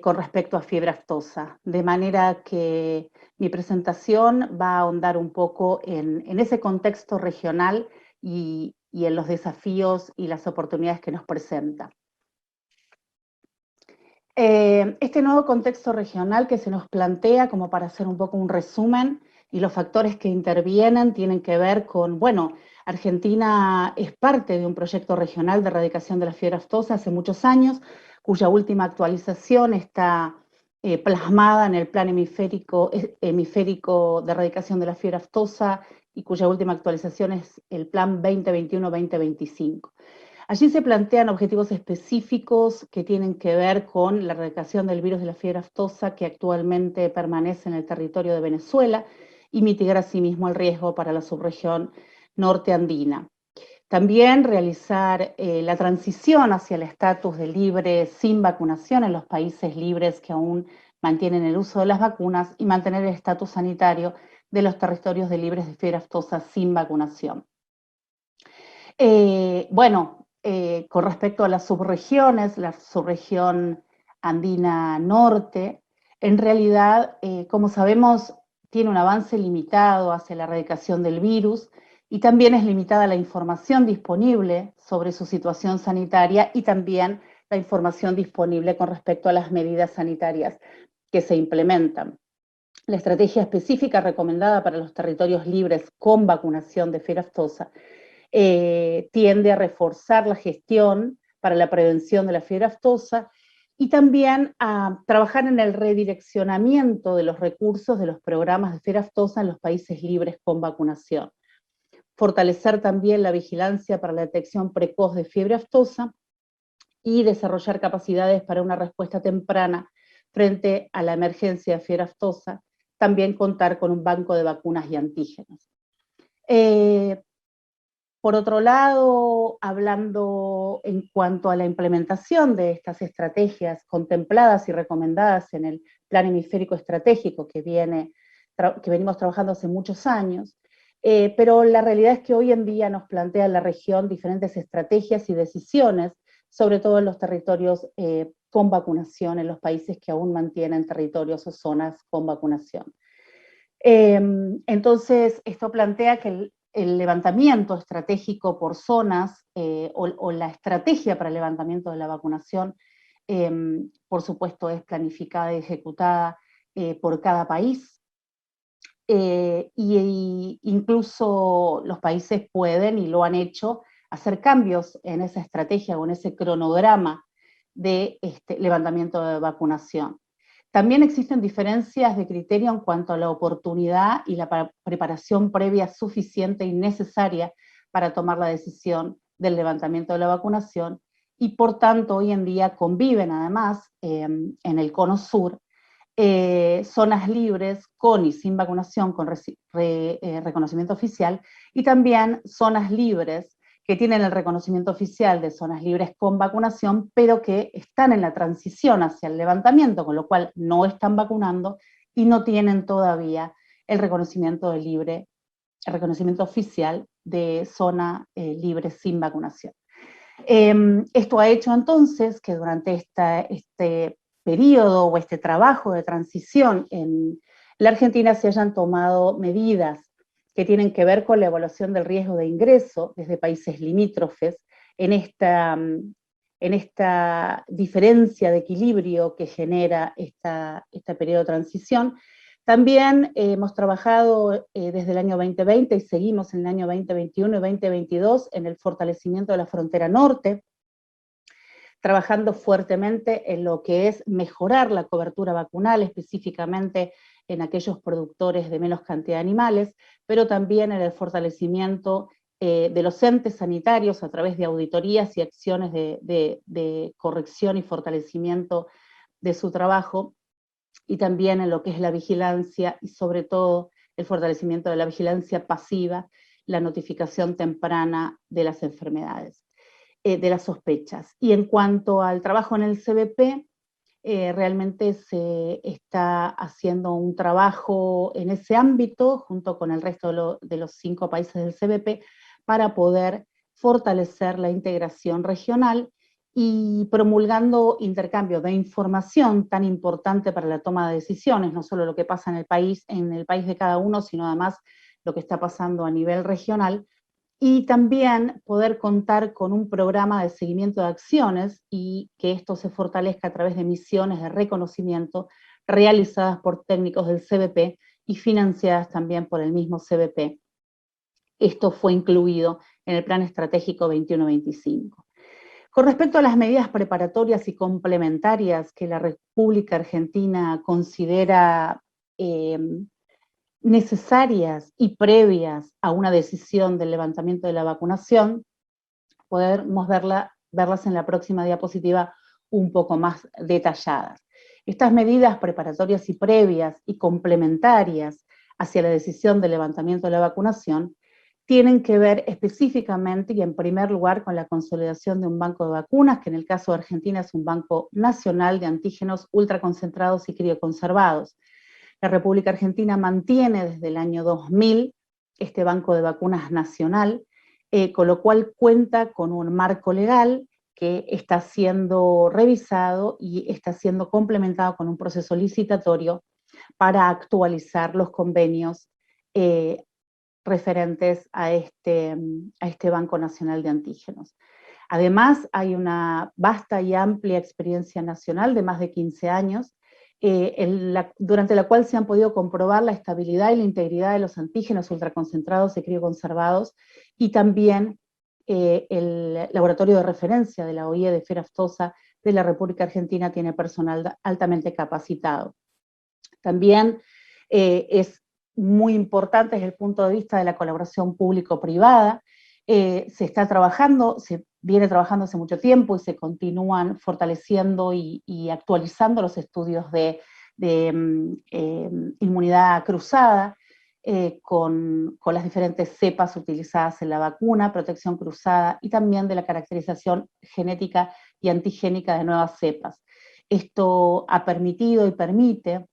con respecto a fiebre aftosa. De manera que mi presentación va a ahondar un poco en ese contexto regional y en los desafíos y las oportunidades que nos presenta. Este nuevo contexto regional que se nos plantea, como para hacer un poco un resumen, y los factores que intervienen tienen que ver con, bueno, Argentina es parte de un proyecto regional de erradicación de la fiebre aftosa hace muchos años, cuya última actualización está plasmada en el Plan hemisférico de erradicación de la fiebre aftosa y cuya última actualización es el Plan 2021-2025. Allí se plantean objetivos específicos que tienen que ver con la erradicación del virus de la fiebre aftosa que actualmente permanece en el territorio de Venezuela y mitigar asimismo el riesgo para la subregión norteandina. También realizar la transición hacia el estatus de libre sin vacunación en los países libres que aún mantienen el uso de las vacunas y mantener el estatus sanitario de los territorios de libres de fiebre aftosa sin vacunación. Con respecto a las subregiones, la subregión andina norte, en realidad, como sabemos, tiene un avance limitado hacia la erradicación del virus y también es limitada la información disponible sobre su situación sanitaria y también la información disponible con respecto a las medidas sanitarias que se implementan. La estrategia específica recomendada para los territorios libres con vacunación de fiebre aftosa tiende a reforzar la gestión para la prevención de la fiebre aftosa y también a trabajar en el redireccionamiento de los recursos de los programas de fiebre aftosa en los países libres con vacunación. Fortalecer también la vigilancia para la detección precoz de fiebre aftosa y desarrollar capacidades para una respuesta temprana frente a la emergencia de fiebre aftosa. También contar con un banco de vacunas y antígenos. Por otro lado, hablando en cuanto a la implementación de estas estrategias contempladas y recomendadas en el Plan Hemisférico Estratégico que venimos trabajando hace muchos años, pero la realidad es que hoy en día nos plantea la región diferentes estrategias y decisiones, sobre todo en los territorios con vacunación, en los países que aún mantienen territorios o zonas con vacunación. Entonces, esto plantea que el levantamiento estratégico por zonas o la estrategia para el levantamiento de la vacunación, por supuesto, es planificada y ejecutada por cada país. Y incluso los países pueden, y lo han hecho, hacer cambios en esa estrategia o en ese cronograma de levantamiento de vacunación. También existen diferencias de criterio en cuanto a la oportunidad y la preparación previa suficiente y necesaria para tomar la decisión del levantamiento de la vacunación, y por tanto hoy en día conviven además en el Cono Sur zonas libres con y sin vacunación con reconocimiento oficial, y también zonas libres que tienen el reconocimiento oficial de zonas libres con vacunación, pero que están en la transición hacia el levantamiento, con lo cual no están vacunando y no tienen todavía el reconocimiento oficial de zona libre sin vacunación. Esto ha hecho entonces que durante este periodo o este trabajo de transición en la Argentina se hayan tomado medidas que tienen que ver con la evaluación del riesgo de ingreso desde países limítrofes en esta diferencia de equilibrio que genera este periodo de transición. También hemos trabajado desde el año 2020 y seguimos en el año 2021 y 2022 en el fortalecimiento de la frontera norte, trabajando fuertemente en lo que es mejorar la cobertura vacunal, específicamente en aquellos productores de menos cantidad de animales, pero también en el fortalecimiento de los entes sanitarios a través de auditorías y acciones de corrección y fortalecimiento de su trabajo, y también en lo que es la vigilancia y sobre todo el fortalecimiento de la vigilancia pasiva, la notificación temprana de las enfermedades, de las sospechas. Y en cuanto al trabajo en el CBP, realmente se está haciendo un trabajo en ese ámbito junto con el resto de los 5 países del CBP para poder fortalecer la integración regional y promulgando intercambio de información tan importante para la toma de decisiones, no solo lo que pasa en el país de cada uno, sino además lo que está pasando a nivel regional, y también poder contar con un programa de seguimiento de acciones y que esto se fortalezca a través de misiones de reconocimiento realizadas por técnicos del CBP y financiadas también por el mismo CBP. Esto fue incluido en el Plan Estratégico 21-25. Con respecto a las medidas preparatorias y complementarias que la República Argentina considera necesarias y previas a una decisión del levantamiento de la vacunación, podemos verlas en la próxima diapositiva un poco más detalladas. Estas medidas preparatorias y previas y complementarias hacia la decisión del levantamiento de la vacunación tienen que ver específicamente y en primer lugar con la consolidación de un banco de vacunas, que en el caso de Argentina es un banco nacional de antígenos ultraconcentrados y crioconservados. La República Argentina mantiene desde el año 2000 este banco de vacunas nacional, con lo cual cuenta con un marco legal que está siendo revisado y está siendo complementado con un proceso licitatorio para actualizar los convenios referentes a este Banco Nacional de Antígenos. Además, hay una vasta y amplia experiencia nacional de más de 15 años, durante la cual se han podido comprobar la estabilidad y la integridad de los antígenos ultraconcentrados y crioconservados, y también el laboratorio de referencia de la OIE de Fiera Aftosa de la República Argentina tiene personal altamente capacitado. También es muy importante desde el punto de vista de la colaboración público-privada. Se viene trabajando hace mucho tiempo y se continúan fortaleciendo y actualizando los estudios de inmunidad cruzada con las diferentes cepas utilizadas en la vacuna, protección cruzada y también de la caracterización genética y antigénica de nuevas cepas. Esto ha permitido y permite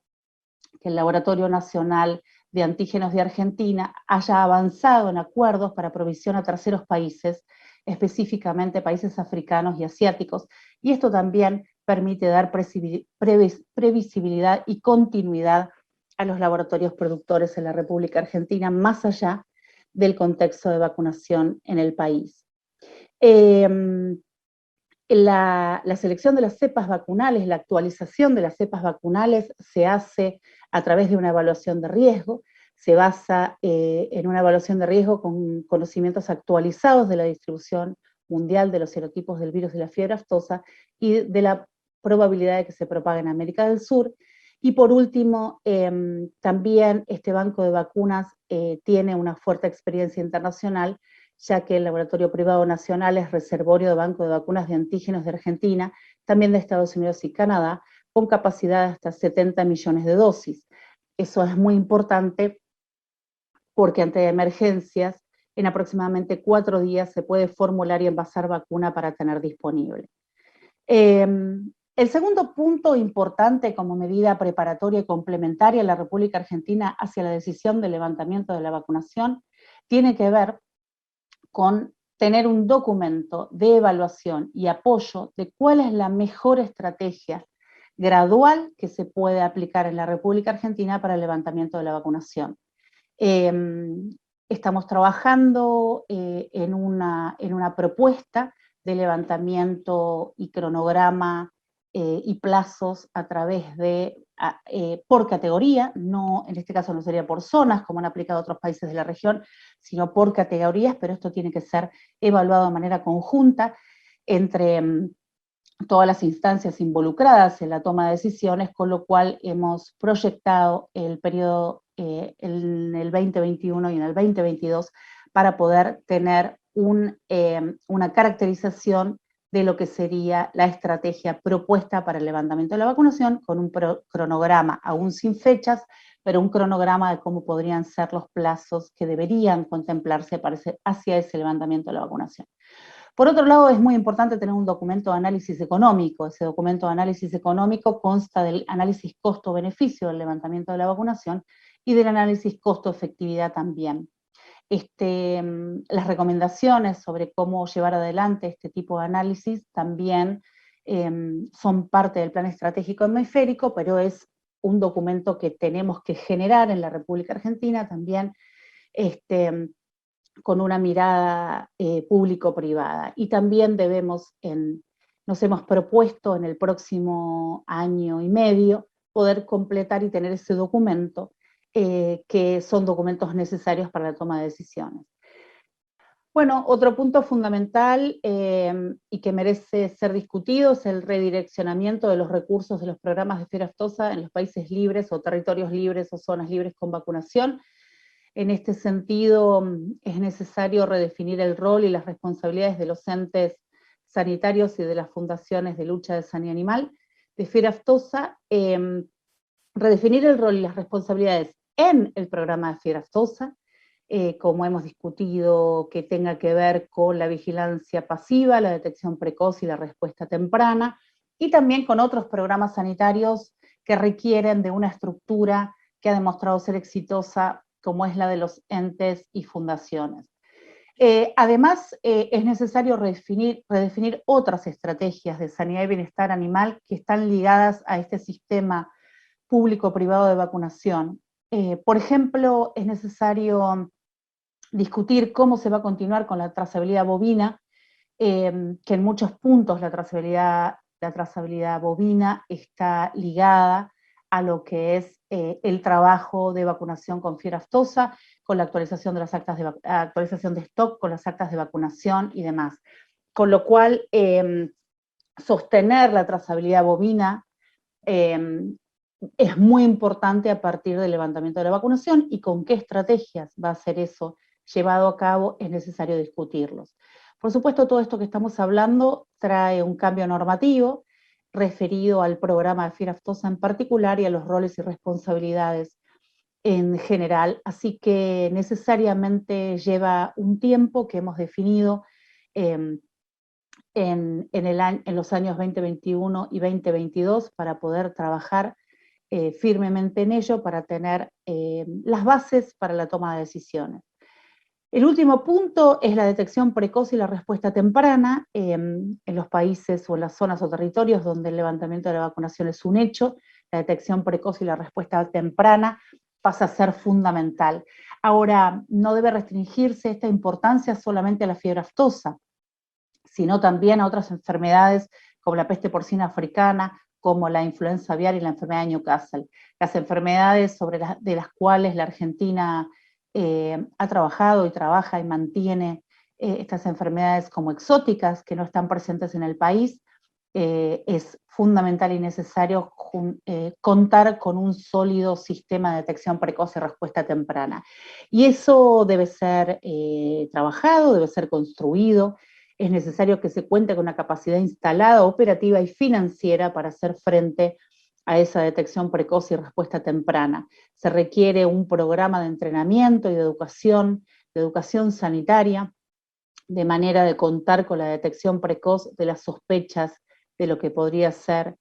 que el Laboratorio Nacional de Antígenos de Argentina haya avanzado en acuerdos para provisión a terceros países, específicamente países africanos y asiáticos, y esto también permite dar previsibilidad y continuidad a los laboratorios productores en la República Argentina, más allá del contexto de vacunación en el país. La selección de las cepas vacunales, la actualización de las cepas vacunales se hace a través de una evaluación de riesgo, se basa en una evaluación de riesgo con conocimientos actualizados de la distribución mundial de los serotipos del virus de la fiebre aftosa y de la probabilidad de que se propague en América del Sur. Y por último, también este banco de vacunas tiene una fuerte experiencia internacional, ya que el Laboratorio Privado Nacional es reservorio de Banco de Vacunas de Antígenos de Argentina, también de Estados Unidos y Canadá, con capacidad de hasta 70 millones de dosis. Eso es muy importante porque ante emergencias, en aproximadamente 4 días se puede formular y envasar vacuna para tener disponible. El segundo punto importante como medida preparatoria y complementaria en la República Argentina hacia la decisión de levantamiento de la vacunación tiene que ver con tener un documento de evaluación y apoyo de cuál es la mejor estrategia gradual que se puede aplicar en la República Argentina para el levantamiento de la vacunación. Estamos trabajando en una propuesta de levantamiento y cronograma y plazos a través de, por categoría, no, en este caso no sería por zonas, como han aplicado otros países de la región, sino por categorías, pero esto tiene que ser evaluado de manera conjunta entre todas las instancias involucradas en la toma de decisiones, con lo cual hemos proyectado el periodo en el 2021 y en el 2022 para poder tener una caracterización de lo que sería la estrategia propuesta para el levantamiento de la vacunación, con un cronograma aún sin fechas, pero un cronograma de cómo podrían ser los plazos que deberían contemplarse hacia ese levantamiento de la vacunación. Por otro lado, es muy importante tener un documento de análisis económico. Ese documento de análisis económico consta del análisis costo-beneficio del levantamiento de la vacunación y del análisis costo-efectividad también. Las recomendaciones sobre cómo llevar adelante este tipo de análisis también son parte del plan estratégico hemisférico, pero es un documento que tenemos que generar en la República Argentina también con una mirada público-privada. Y también nos hemos propuesto en el próximo año y medio poder completar y tener ese documento, que son documentos necesarios para la toma de decisiones. Bueno, otro punto fundamental y que merece ser discutido es el redireccionamiento de los recursos de los programas de fiebre aftosa en los países libres o territorios libres o zonas libres con vacunación. En este sentido, es necesario redefinir el rol y las responsabilidades de los entes sanitarios y de las fundaciones de lucha de sanidad animal de fiebre aftosa, redefinir el rol y las responsabilidades en el programa de fiebre aftosa, como hemos discutido, que tenga que ver con la vigilancia pasiva, la detección precoz y la respuesta temprana, y también con otros programas sanitarios que requieren de una estructura que ha demostrado ser exitosa, como es la de los entes y fundaciones. Además, es necesario redefinir otras estrategias de sanidad y bienestar animal que están ligadas a este sistema público-privado de vacunación. Por ejemplo, es necesario discutir cómo se va a continuar con la trazabilidad bovina, que en muchos puntos la trazabilidad bovina está ligada a lo que es el trabajo de vacunación con fiebre aftosa, con la actualización de las actas de actualización de stock, con las actas de vacunación y demás. Con lo cual, sostener la trazabilidad bovina es muy importante a partir del levantamiento de la vacunación, y con qué estrategias va a ser eso llevado a cabo es necesario discutirlos. Por supuesto, todo esto que estamos hablando trae un cambio normativo referido al programa de fiebre aftosa en particular y a los roles y responsabilidades en general, así que necesariamente lleva un tiempo que hemos definido en los años 2021 y 2022 para poder trabajar firmemente en ello, para tener las bases para la toma de decisiones. El último punto es la detección precoz y la respuesta temprana en los países o en las zonas o territorios donde el levantamiento de la vacunación es un hecho. La detección precoz y la respuesta temprana pasa a ser fundamental. Ahora, no debe restringirse esta importancia solamente a la fiebre aftosa, sino también a otras enfermedades como la peste porcina africana, como la influenza aviar y la enfermedad de Newcastle. Las enfermedades de las cuales la Argentina ha trabajado y trabaja y mantiene estas enfermedades como exóticas que no están presentes en el país, es fundamental y necesario contar con un sólido sistema de detección precoz y respuesta temprana. Y eso debe ser trabajado, debe ser construido. Es necesario que se cuente con una capacidad instalada, operativa y financiera para hacer frente a esa detección precoz y respuesta temprana. Se requiere un programa de entrenamiento y de educación sanitaria, de manera de contar con la detección precoz de las sospechas de lo que podría ser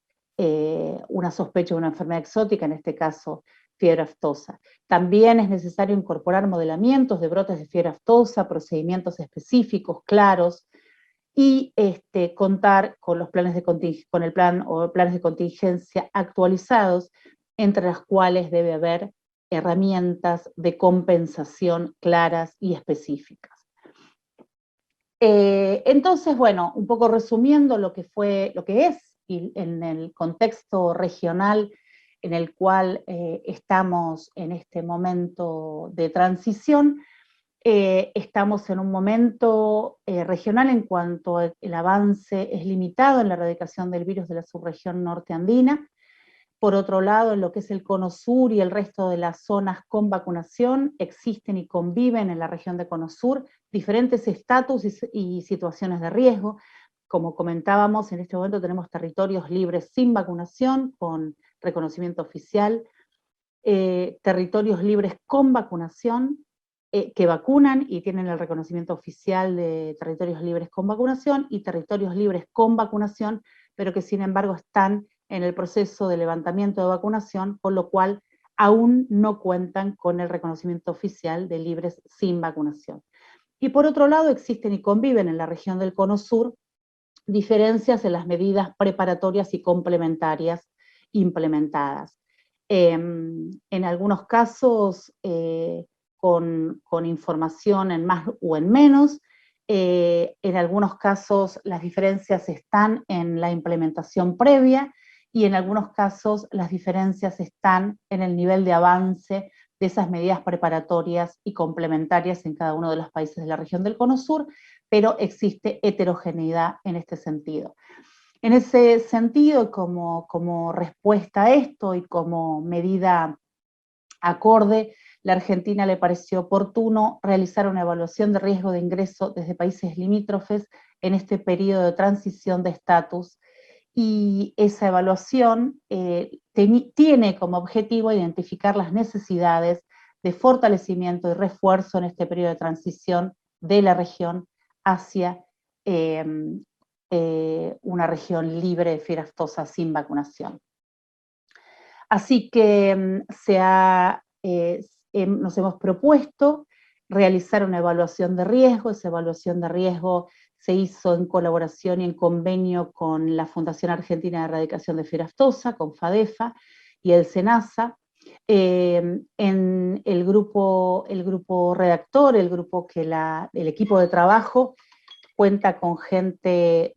una sospecha de una enfermedad exótica, en este caso fiebre aftosa. También es necesario incorporar modelamientos de brotes de fiebre aftosa, procedimientos específicos, claros, y contar con los planes con el plan o planes de contingencia actualizados, entre las cuales debe haber herramientas de compensación claras y específicas. Entonces, bueno, un poco resumiendo lo que es, y en el contexto regional en el cual estamos en este momento de transición, estamos en un momento regional en cuanto el avance es limitado en la erradicación del virus de la subregión norte andina. Por otro lado, en lo que es el Cono Sur y el resto de las zonas con vacunación, existen y conviven en la región de Cono Sur diferentes estatus y situaciones de riesgo. Como comentábamos, en este momento tenemos territorios libres sin vacunación, con reconocimiento oficial, territorios libres con vacunación, que vacunan y tienen el reconocimiento oficial de territorios libres con vacunación, y territorios libres con vacunación, pero que sin embargo están en el proceso de levantamiento de vacunación, con lo cual aún no cuentan con el reconocimiento oficial de libres sin vacunación. Y por otro lado, existen y conviven en la región del Cono Sur diferencias en las medidas preparatorias y complementarias implementadas. En algunos casos, con información en más o en menos. En algunos casos las diferencias están en la implementación previa, y en algunos casos las diferencias están en el nivel de avance de esas medidas preparatorias y complementarias en cada uno de los países de la región del Cono Sur, pero existe heterogeneidad en este sentido. En ese sentido, como respuesta a esto y como medida acorde, la Argentina le pareció oportuno realizar una evaluación de riesgo de ingreso desde países limítrofes en este periodo de transición de estatus, y esa evaluación tiene como objetivo identificar las necesidades de fortalecimiento y refuerzo en este periodo de transición de la región hacia una región libre de fiebre aftosa sin vacunación. Así que nos hemos propuesto realizar una evaluación de riesgo. Esa evaluación de riesgo se hizo en colaboración y en convenio con la Fundación Argentina de Erradicación de Fiebre Aftosa, con FADEFA y el SENASA. En el grupo redactor, el equipo de trabajo, cuenta con gente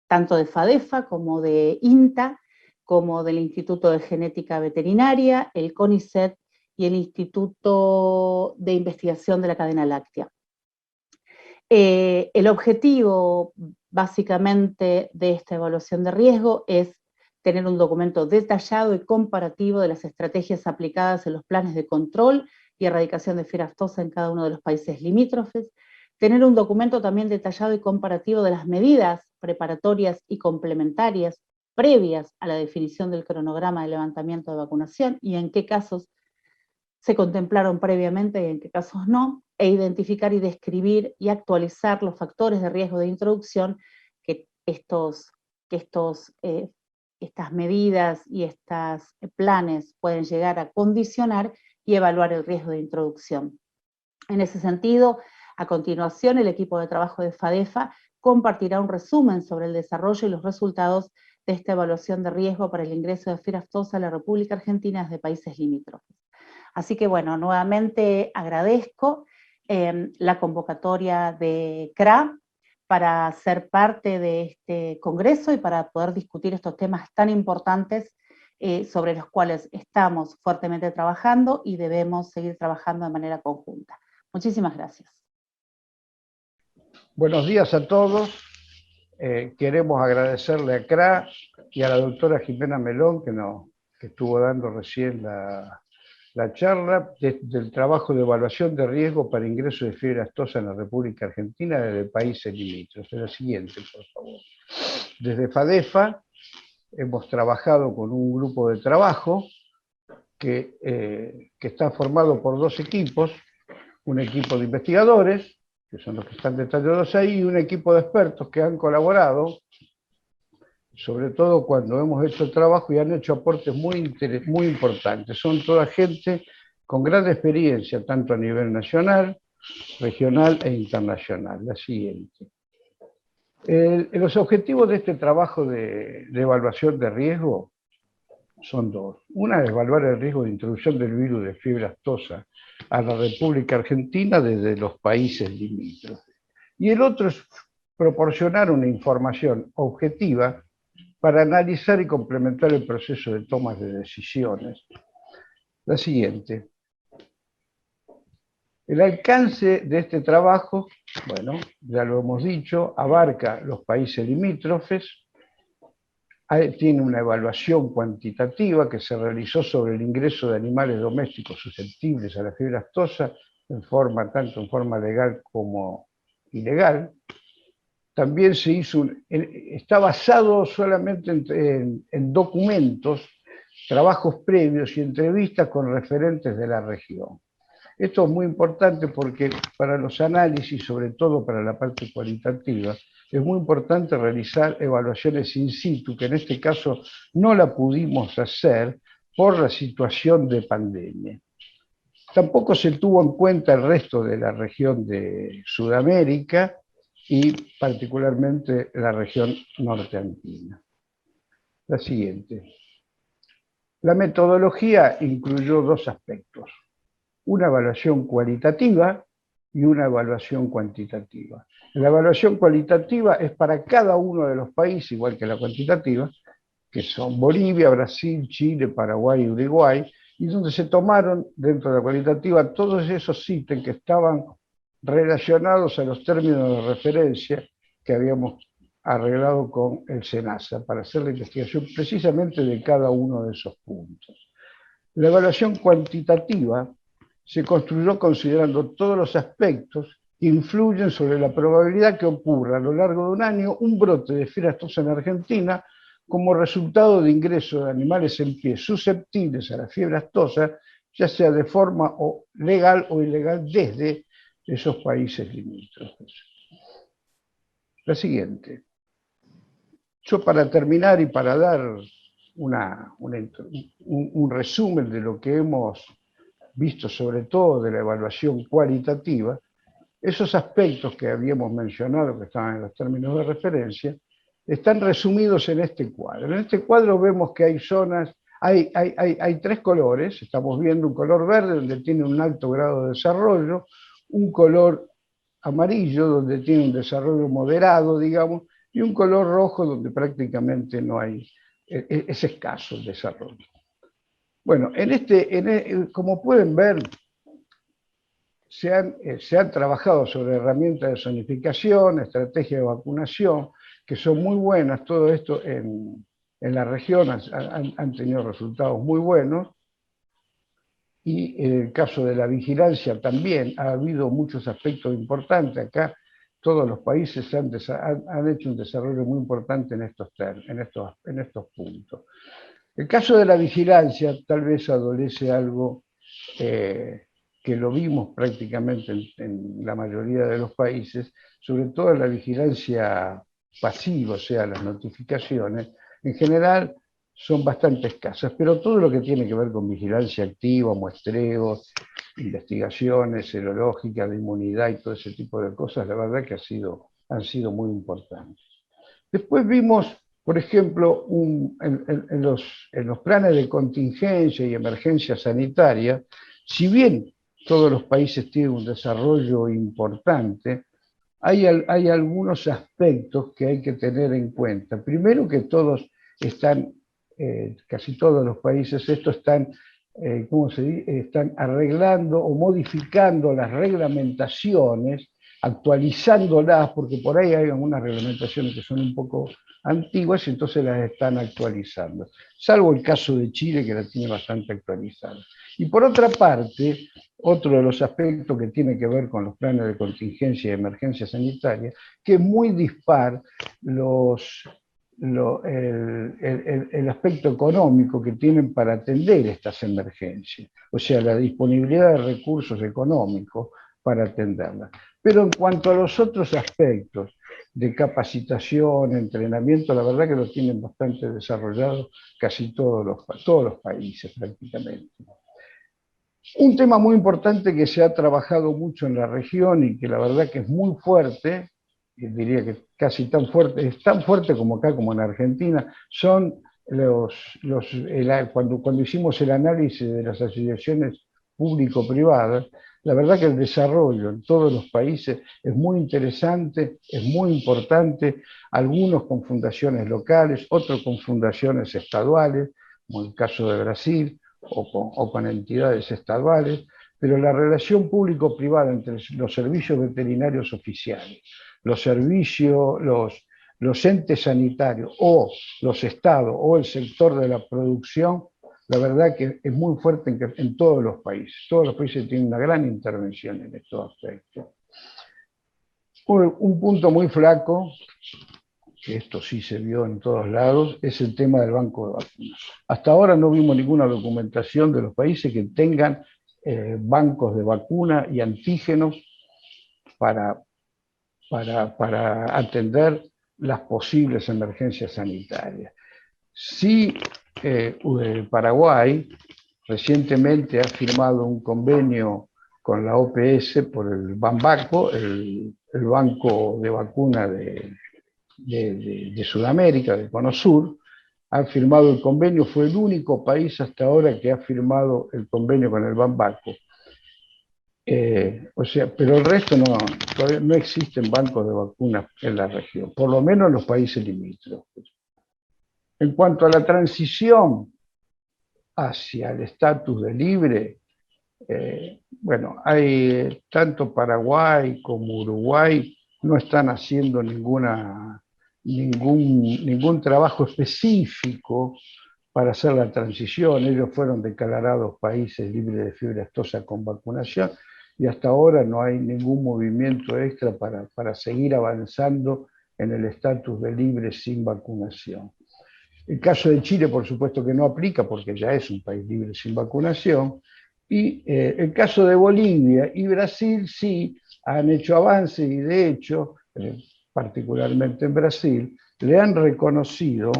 tanto de FADEFA como de INTA, como del Instituto de Genética Veterinaria, el CONICET y el Instituto de Investigación de la Cadena Láctea. El objetivo, básicamente, de esta evaluación de riesgo es tener un documento detallado y comparativo de las estrategias aplicadas en los planes de control y erradicación de fiebre aftosa en cada uno de los países limítrofes, tener un documento también detallado y comparativo de las medidas preparatorias y complementarias previas a la definición del cronograma de levantamiento de vacunación y en qué casos se contemplaron previamente y en qué casos no, e identificar y describir y actualizar los factores de riesgo de introducción que estas medidas y estos planes pueden llegar a condicionar y evaluar el riesgo de introducción. En ese sentido, a continuación, el equipo de trabajo de FADEFA compartirá un resumen sobre el desarrollo y los resultados de esta evaluación de riesgo para el ingreso de fiebre aftosa a la República Argentina desde países limítrofes. Así que bueno, nuevamente agradezco la convocatoria de CRA para ser parte de este congreso y para poder discutir estos temas tan importantes sobre los cuales estamos fuertemente trabajando y debemos seguir trabajando de manera conjunta. Muchísimas gracias. Buenos días a todos. Queremos agradecerle a CRA y a la doctora Jimena Melón que estuvo dando recién la charla del trabajo de evaluación de riesgo para ingreso de fiebre aftosa en la República Argentina desde países limítrofes. La siguiente, por favor. Desde FADEFA hemos trabajado con un grupo de trabajo que está formado por dos equipos, un equipo de investigadores, que son los que están detallados ahí, y un equipo de expertos que han colaborado, sobre todo cuando hemos hecho trabajo y han hecho aportes muy importantes. Son toda gente con gran experiencia, tanto a nivel nacional, regional e internacional. La siguiente. Los objetivos de este trabajo de evaluación de riesgo son dos. Una es evaluar el riesgo de introducción del virus de fiebre aftosa a la República Argentina desde los países limítrofes. Y el otro es proporcionar una información objetiva para analizar y complementar el proceso de tomas de decisiones. La siguiente. El alcance de este trabajo, bueno, ya lo hemos dicho, abarca los países limítrofes, tiene una evaluación cuantitativa que se realizó sobre el ingreso de animales domésticos susceptibles a la fiebre aftosa, tanto en forma legal como ilegal. También se hizo, está basado solamente en documentos, trabajos previos y entrevistas con referentes de la región. Esto es muy importante porque para los análisis, sobre todo para la parte cualitativa, es muy importante realizar evaluaciones in situ, que en este caso no la pudimos hacer por la situación de pandemia. Tampoco se tuvo en cuenta el resto de la región de Sudamérica y particularmente la región norteandina. La siguiente. La metodología incluyó dos aspectos: una evaluación cualitativa y una evaluación cuantitativa. La evaluación cualitativa es para cada uno de los países, igual que la cuantitativa, que son Bolivia, Brasil, Chile, Paraguay y Uruguay, y donde se tomaron dentro de la cualitativa todos esos ítems que estaban relacionados a los términos de referencia que habíamos arreglado con el SENASA para hacer la investigación precisamente de cada uno de esos puntos. La evaluación cuantitativa se construyó considerando todos los aspectos que influyen sobre la probabilidad que ocurra a lo largo de un año un brote de fiebre aftosa en Argentina como resultado de ingreso de animales en pie susceptibles a la fiebre aftosa, ya sea de forma legal o ilegal desde esos países limítrofes. La siguiente. Yo, para terminar y para dar un resumen de lo que hemos visto sobre todo de la evaluación cualitativa, esos aspectos que habíamos mencionado, que estaban en los términos de referencia, están resumidos en este cuadro. En este cuadro vemos que hay zonas, hay tres colores. Estamos viendo un color verde donde tiene un alto grado de desarrollo, un color amarillo donde tiene un desarrollo moderado, digamos, y un color rojo donde prácticamente no hay, es escaso el desarrollo. Bueno, como pueden ver, se han trabajado sobre herramientas de zonificación, estrategias de vacunación, que son muy buenas. Todo esto en la región han tenido resultados muy buenos. Y en el caso de la vigilancia también ha habido muchos aspectos importantes. Acá todos los países han hecho un desarrollo muy importante en estos puntos. El caso de la vigilancia tal vez adolece algo que lo vimos prácticamente en la mayoría de los países, sobre todo en la vigilancia pasiva, o sea, las notificaciones. En general son bastante escasas, pero todo lo que tiene que ver con vigilancia activa, muestreos, investigaciones serológicas de inmunidad y todo ese tipo de cosas, la verdad que han sido muy importantes. Después vimos, por ejemplo, en los planes de contingencia y emergencia sanitaria, si bien todos los países tienen un desarrollo importante, hay algunos aspectos que hay que tener en cuenta. Primero, que todos están, casi todos los países, están arreglando o modificando las reglamentaciones, actualizándolas, porque por ahí hay algunas reglamentaciones que son un poco antiguas y entonces las están actualizando, salvo el caso de Chile, que la tiene bastante actualizada. Y por otra parte, otro de los aspectos que tiene que ver con los planes de contingencia y emergencia sanitaria, que es muy dispar el aspecto económico que tienen para atender estas emergencias, o sea, la disponibilidad de recursos económicos para atenderlas. Pero en cuanto a los otros aspectos de capacitación, entrenamiento, la verdad que lo tienen bastante desarrollado casi todos los países prácticamente. Un tema muy importante que se ha trabajado mucho en la región y que la verdad que es muy fuerte, diría que casi tan fuerte, es tan fuerte como acá como en Argentina, son cuando hicimos el análisis de las asociaciones público-privadas, la verdad que el desarrollo en todos los países es muy interesante, es muy importante, algunos con fundaciones locales, otros con fundaciones estaduales, como el caso de Brasil, o con entidades estaduales, pero la relación público-privada entre los servicios veterinarios oficiales, los entes sanitarios, o los estados, o el sector de la producción, la verdad que es muy fuerte en todos los países. Todos los países tienen una gran intervención en estos aspectos. Un punto muy flaco, que esto sí se vio en todos lados, es el tema del banco de vacunas. Hasta ahora no vimos ninguna documentación de los países que tengan bancos de vacuna y antígenos para atender las posibles emergencias sanitarias. Sí, Paraguay recientemente ha firmado un convenio con la OPS por el Banbaco, el banco de vacuna de Sudamérica, del Cono Sur. Ha firmado el convenio, fue el único país hasta ahora que ha firmado el convenio con el Banbaco. Pero el resto todavía no existen bancos de vacunas en la región, por lo menos en los países limítrofes. En cuanto a la transición hacia el estatus de libre, bueno, hay tanto Paraguay como Uruguay no están haciendo ningún trabajo específico para hacer la transición. Ellos fueron declarados países libres de fiebre aftosa con vacunación y hasta ahora no hay ningún movimiento extra para seguir avanzando en el estatus de libre sin vacunación. El caso de Chile, por supuesto que no aplica porque ya es un país libre sin vacunación. Y el caso de Bolivia y Brasil sí han hecho avances y de hecho, particularmente en Brasil, le han reconocido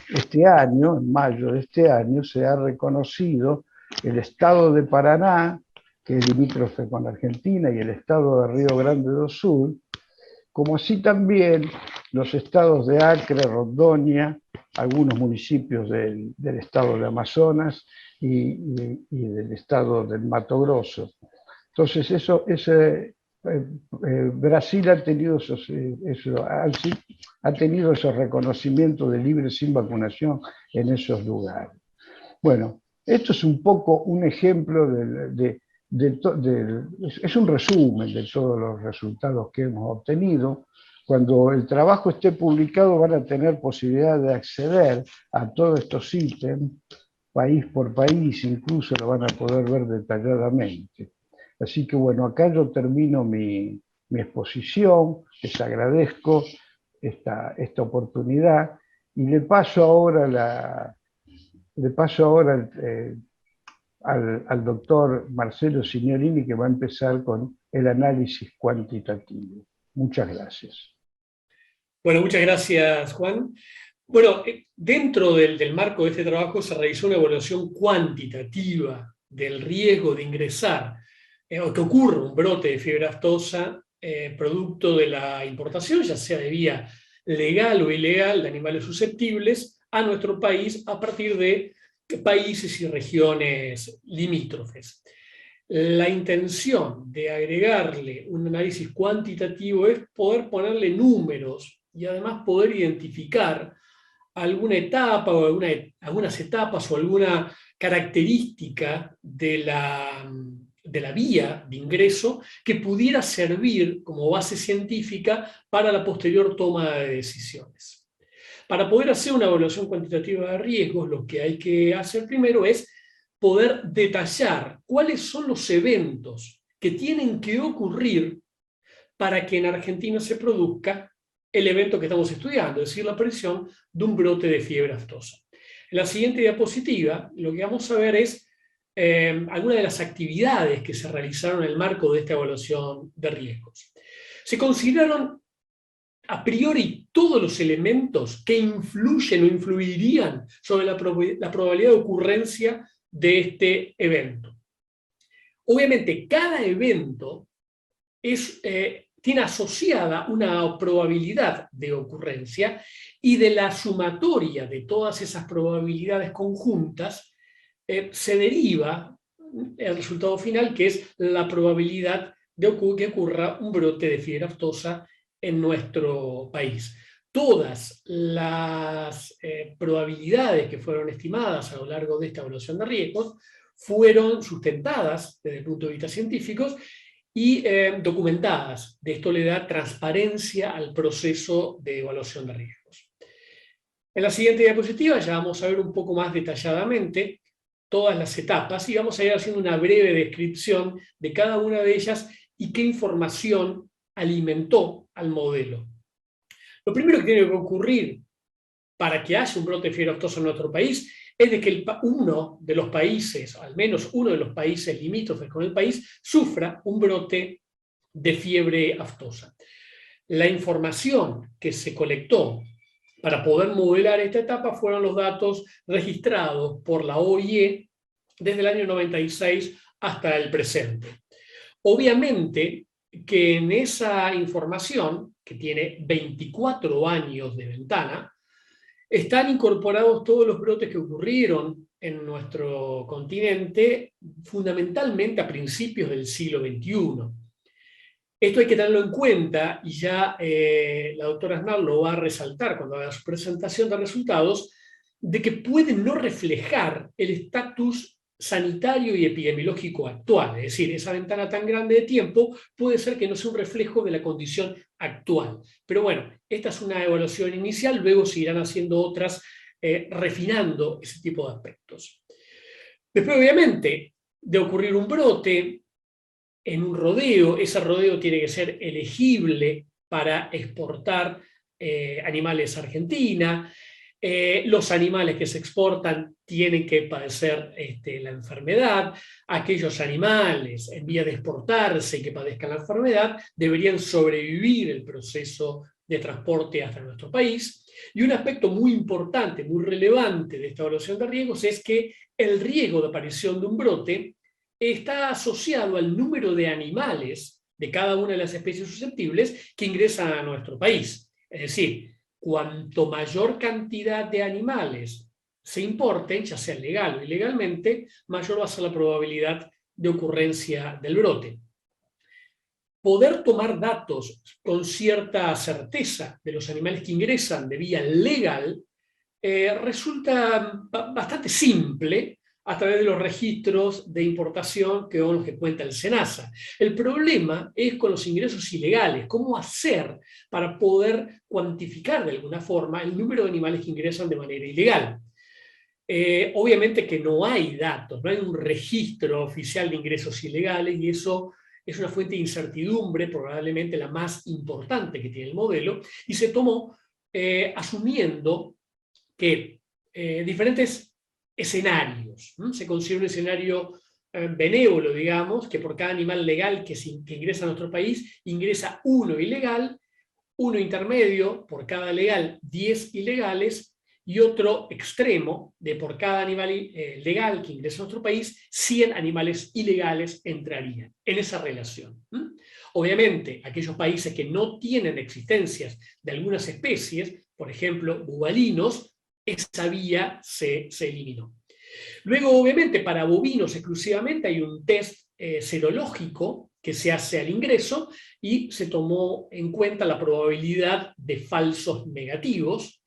este año, en mayo de este año, se ha reconocido el estado de Paraná, que es limítrofe con Argentina, y el estado de Río Grande do Sul, como así también los estados de Acre, Rondônia, algunos municipios del estado de Amazonas y del estado del Mato Grosso. Entonces, Brasil ha tenido esos reconocimientos de libre sin vacunación en esos lugares. Bueno, esto es un poco un ejemplo es un resumen de todos los resultados que hemos obtenido. Cuando el trabajo esté publicado van a tener posibilidad de acceder a todos estos ítems, país por país, incluso lo van a poder ver detalladamente. Así que bueno, acá yo termino mi exposición, les agradezco esta oportunidad y le paso ahora al doctor Marcelo Signorini, que va a empezar con el análisis cuantitativo. Muchas gracias. Bueno, muchas gracias, Juan. Bueno, dentro del marco de este trabajo se realizó una evaluación cuantitativa del riesgo de ingresar o que ocurra un brote de fiebre aftosa producto de la importación, ya sea de vía legal o ilegal, de animales susceptibles a nuestro país a partir de países y regiones limítrofes. La intención de agregarle un análisis cuantitativo es poder ponerle números y además poder identificar alguna etapa o algunas etapas o alguna característica de la vía de ingreso que pudiera servir como base científica para la posterior toma de decisiones. Para poder hacer una evaluación cuantitativa de riesgos, lo que hay que hacer primero es poder detallar cuáles son los eventos que tienen que ocurrir para que en Argentina se produzca el evento que estamos estudiando, es decir, la aparición de un brote de fiebre aftosa. En la siguiente diapositiva, lo que vamos a ver es algunas de las actividades que se realizaron en el marco de esta evaluación de riesgos. Se consideraron a priori todos los elementos que influyen o influirían sobre la probabilidad de ocurrencia de este evento. Obviamente, cada evento tiene asociada una probabilidad de ocurrencia y de la sumatoria de todas esas probabilidades conjuntas se deriva el resultado final, que es la probabilidad de que ocurra un brote de fiebre aftosa en nuestro país. Todas las probabilidades que fueron estimadas a lo largo de esta evaluación de riesgos fueron sustentadas desde el punto de vista científico y documentadas. De esto le da transparencia al proceso de evaluación de riesgos. En la siguiente diapositiva ya vamos a ver un poco más detalladamente todas las etapas y vamos a ir haciendo una breve descripción de cada una de ellas y qué información alimentó al modelo. Lo primero que tiene que ocurrir para que haya un brote de fiebre aftosa en nuestro país es de que uno de los países, al menos uno de los países limítrofes con el país, sufra un brote de fiebre aftosa. La información que se colectó para poder modelar esta etapa fueron los datos registrados por la OIE desde el año 96 hasta el presente. Obviamente que en esa información, que tiene 24 años de ventana, están incorporados todos los brotes que ocurrieron en nuestro continente, fundamentalmente a principios del siglo XXI. Esto hay que tenerlo en cuenta, y ya la doctora Aznar lo va a resaltar cuando haga su presentación de resultados, de que pueden no reflejar el estatus sanitario y epidemiológico actual. Es decir, esa ventana tan grande de tiempo puede ser que no sea un reflejo de la condición actual. Pero bueno, esta es una evaluación inicial, luego se irán haciendo otras refinando ese tipo de aspectos. Después, obviamente, de ocurrir un brote en un rodeo, ese rodeo tiene que ser elegible para exportar animales a Argentina. Los animales que se exportan tienen que padecer la enfermedad. Aquellos animales en vía de exportarse y que padezcan la enfermedad deberían sobrevivir el proceso de transporte hasta nuestro país. Y un aspecto muy importante, muy relevante de esta evaluación de riesgos es que el riesgo de aparición de un brote está asociado al número de animales de cada una de las especies susceptibles que ingresan a nuestro país. Es decir, cuanto mayor cantidad de animales se importen, ya sea legal o ilegalmente, mayor va a ser la probabilidad de ocurrencia del brote. Poder tomar datos con cierta certeza de los animales que ingresan de vía legal resulta bastante simple a través de los registros de importación que son los que cuenta el SENASA. El problema es con los ingresos ilegales, cómo hacer para poder cuantificar de alguna forma el número de animales que ingresan de manera ilegal. Obviamente que no hay datos, no hay un registro oficial de ingresos ilegales, y eso es una fuente de incertidumbre, probablemente la más importante que tiene el modelo, y se tomó asumiendo que diferentes escenarios. Se considera un escenario benévolo, digamos, que por cada animal legal que ingresa a nuestro país, ingresa uno ilegal, uno intermedio, por cada legal 10 ilegales, y otro extremo de por cada animal legal que ingresa a nuestro país, 100 animales ilegales entrarían en esa relación. Obviamente, aquellos países que no tienen existencias de algunas especies, por ejemplo, bubalinos, esa vía se eliminó. Luego, obviamente, para bovinos exclusivamente hay un test serológico que se hace al ingreso y se tomó en cuenta la probabilidad de falsos negativos.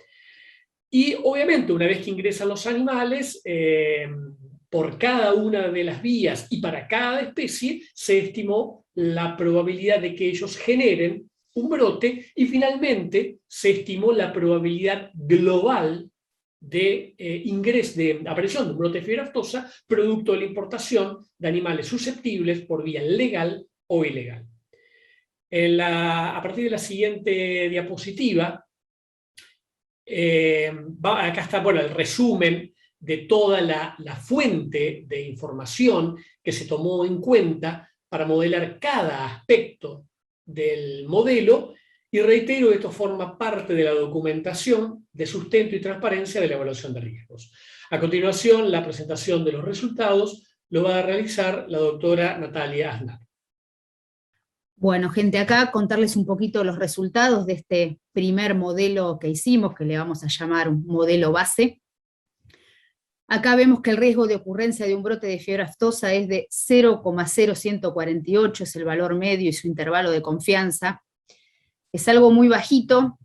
Y obviamente una vez que ingresan los animales, por cada una de las vías y para cada especie se estimó la probabilidad de que ellos generen un brote, y finalmente se estimó la probabilidad global de aparición de un brote de fiebre aftosa producto de la importación de animales susceptibles por vía legal o ilegal. A partir de la siguiente diapositiva, acá está el resumen de toda la fuente de información que se tomó en cuenta para modelar cada aspecto del modelo, y reitero, esto forma parte de la documentación de sustento y transparencia de la evaluación de riesgos. A continuación, la presentación de los resultados lo va a realizar la doctora Natalia Aznar. Bueno, gente, acá contarles un poquito los resultados de este primer modelo que hicimos, que le vamos a llamar un modelo base. Acá vemos que el riesgo de ocurrencia de un brote de fiebre aftosa es de 0,0148, es el valor medio y su intervalo de confianza. Es algo muy bajito,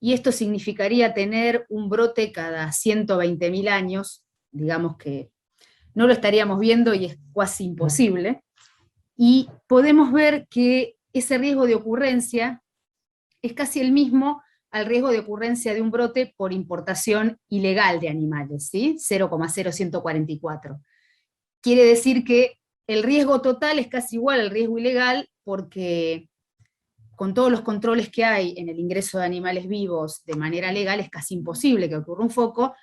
y esto significaría tener un brote cada 120.000 años, digamos que no lo estaríamos viendo y es casi imposible. Y podemos ver que ese riesgo de ocurrencia es casi el mismo al riesgo de ocurrencia de un brote por importación ilegal de animales, ¿sí? 0,0144. Quiere decir que el riesgo total es casi igual al riesgo ilegal, porque con todos los controles que hay en el ingreso de animales vivos de manera legal es casi imposible que ocurra un foco,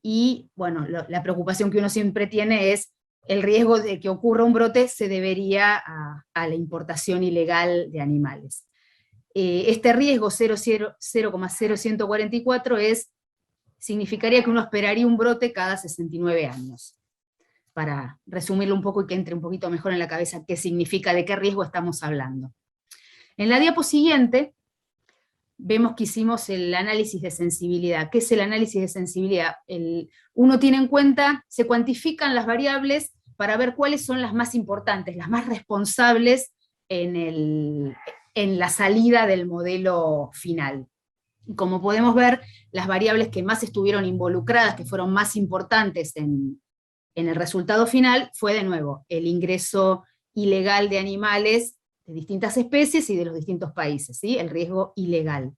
y bueno, la preocupación que uno siempre tiene es el riesgo de que ocurra un brote se debería a la importación ilegal de animales. Este riesgo 0,0144 significaría que uno esperaría un brote cada 69 años. Para resumirlo un poco y que entre un poquito mejor en la cabeza qué significa, de qué riesgo estamos hablando. En la diapo siguiente vemos que hicimos el análisis de sensibilidad. ¿Qué es el análisis de sensibilidad? Uno tiene en cuenta, se cuantifican las variables para ver cuáles son las más importantes, las más responsables en la salida del modelo final. Y como podemos ver, las variables que más estuvieron involucradas, que fueron más importantes en el resultado final, fue de nuevo el ingreso ilegal de animales de distintas especies y de los distintos países, ¿sí? El riesgo ilegal.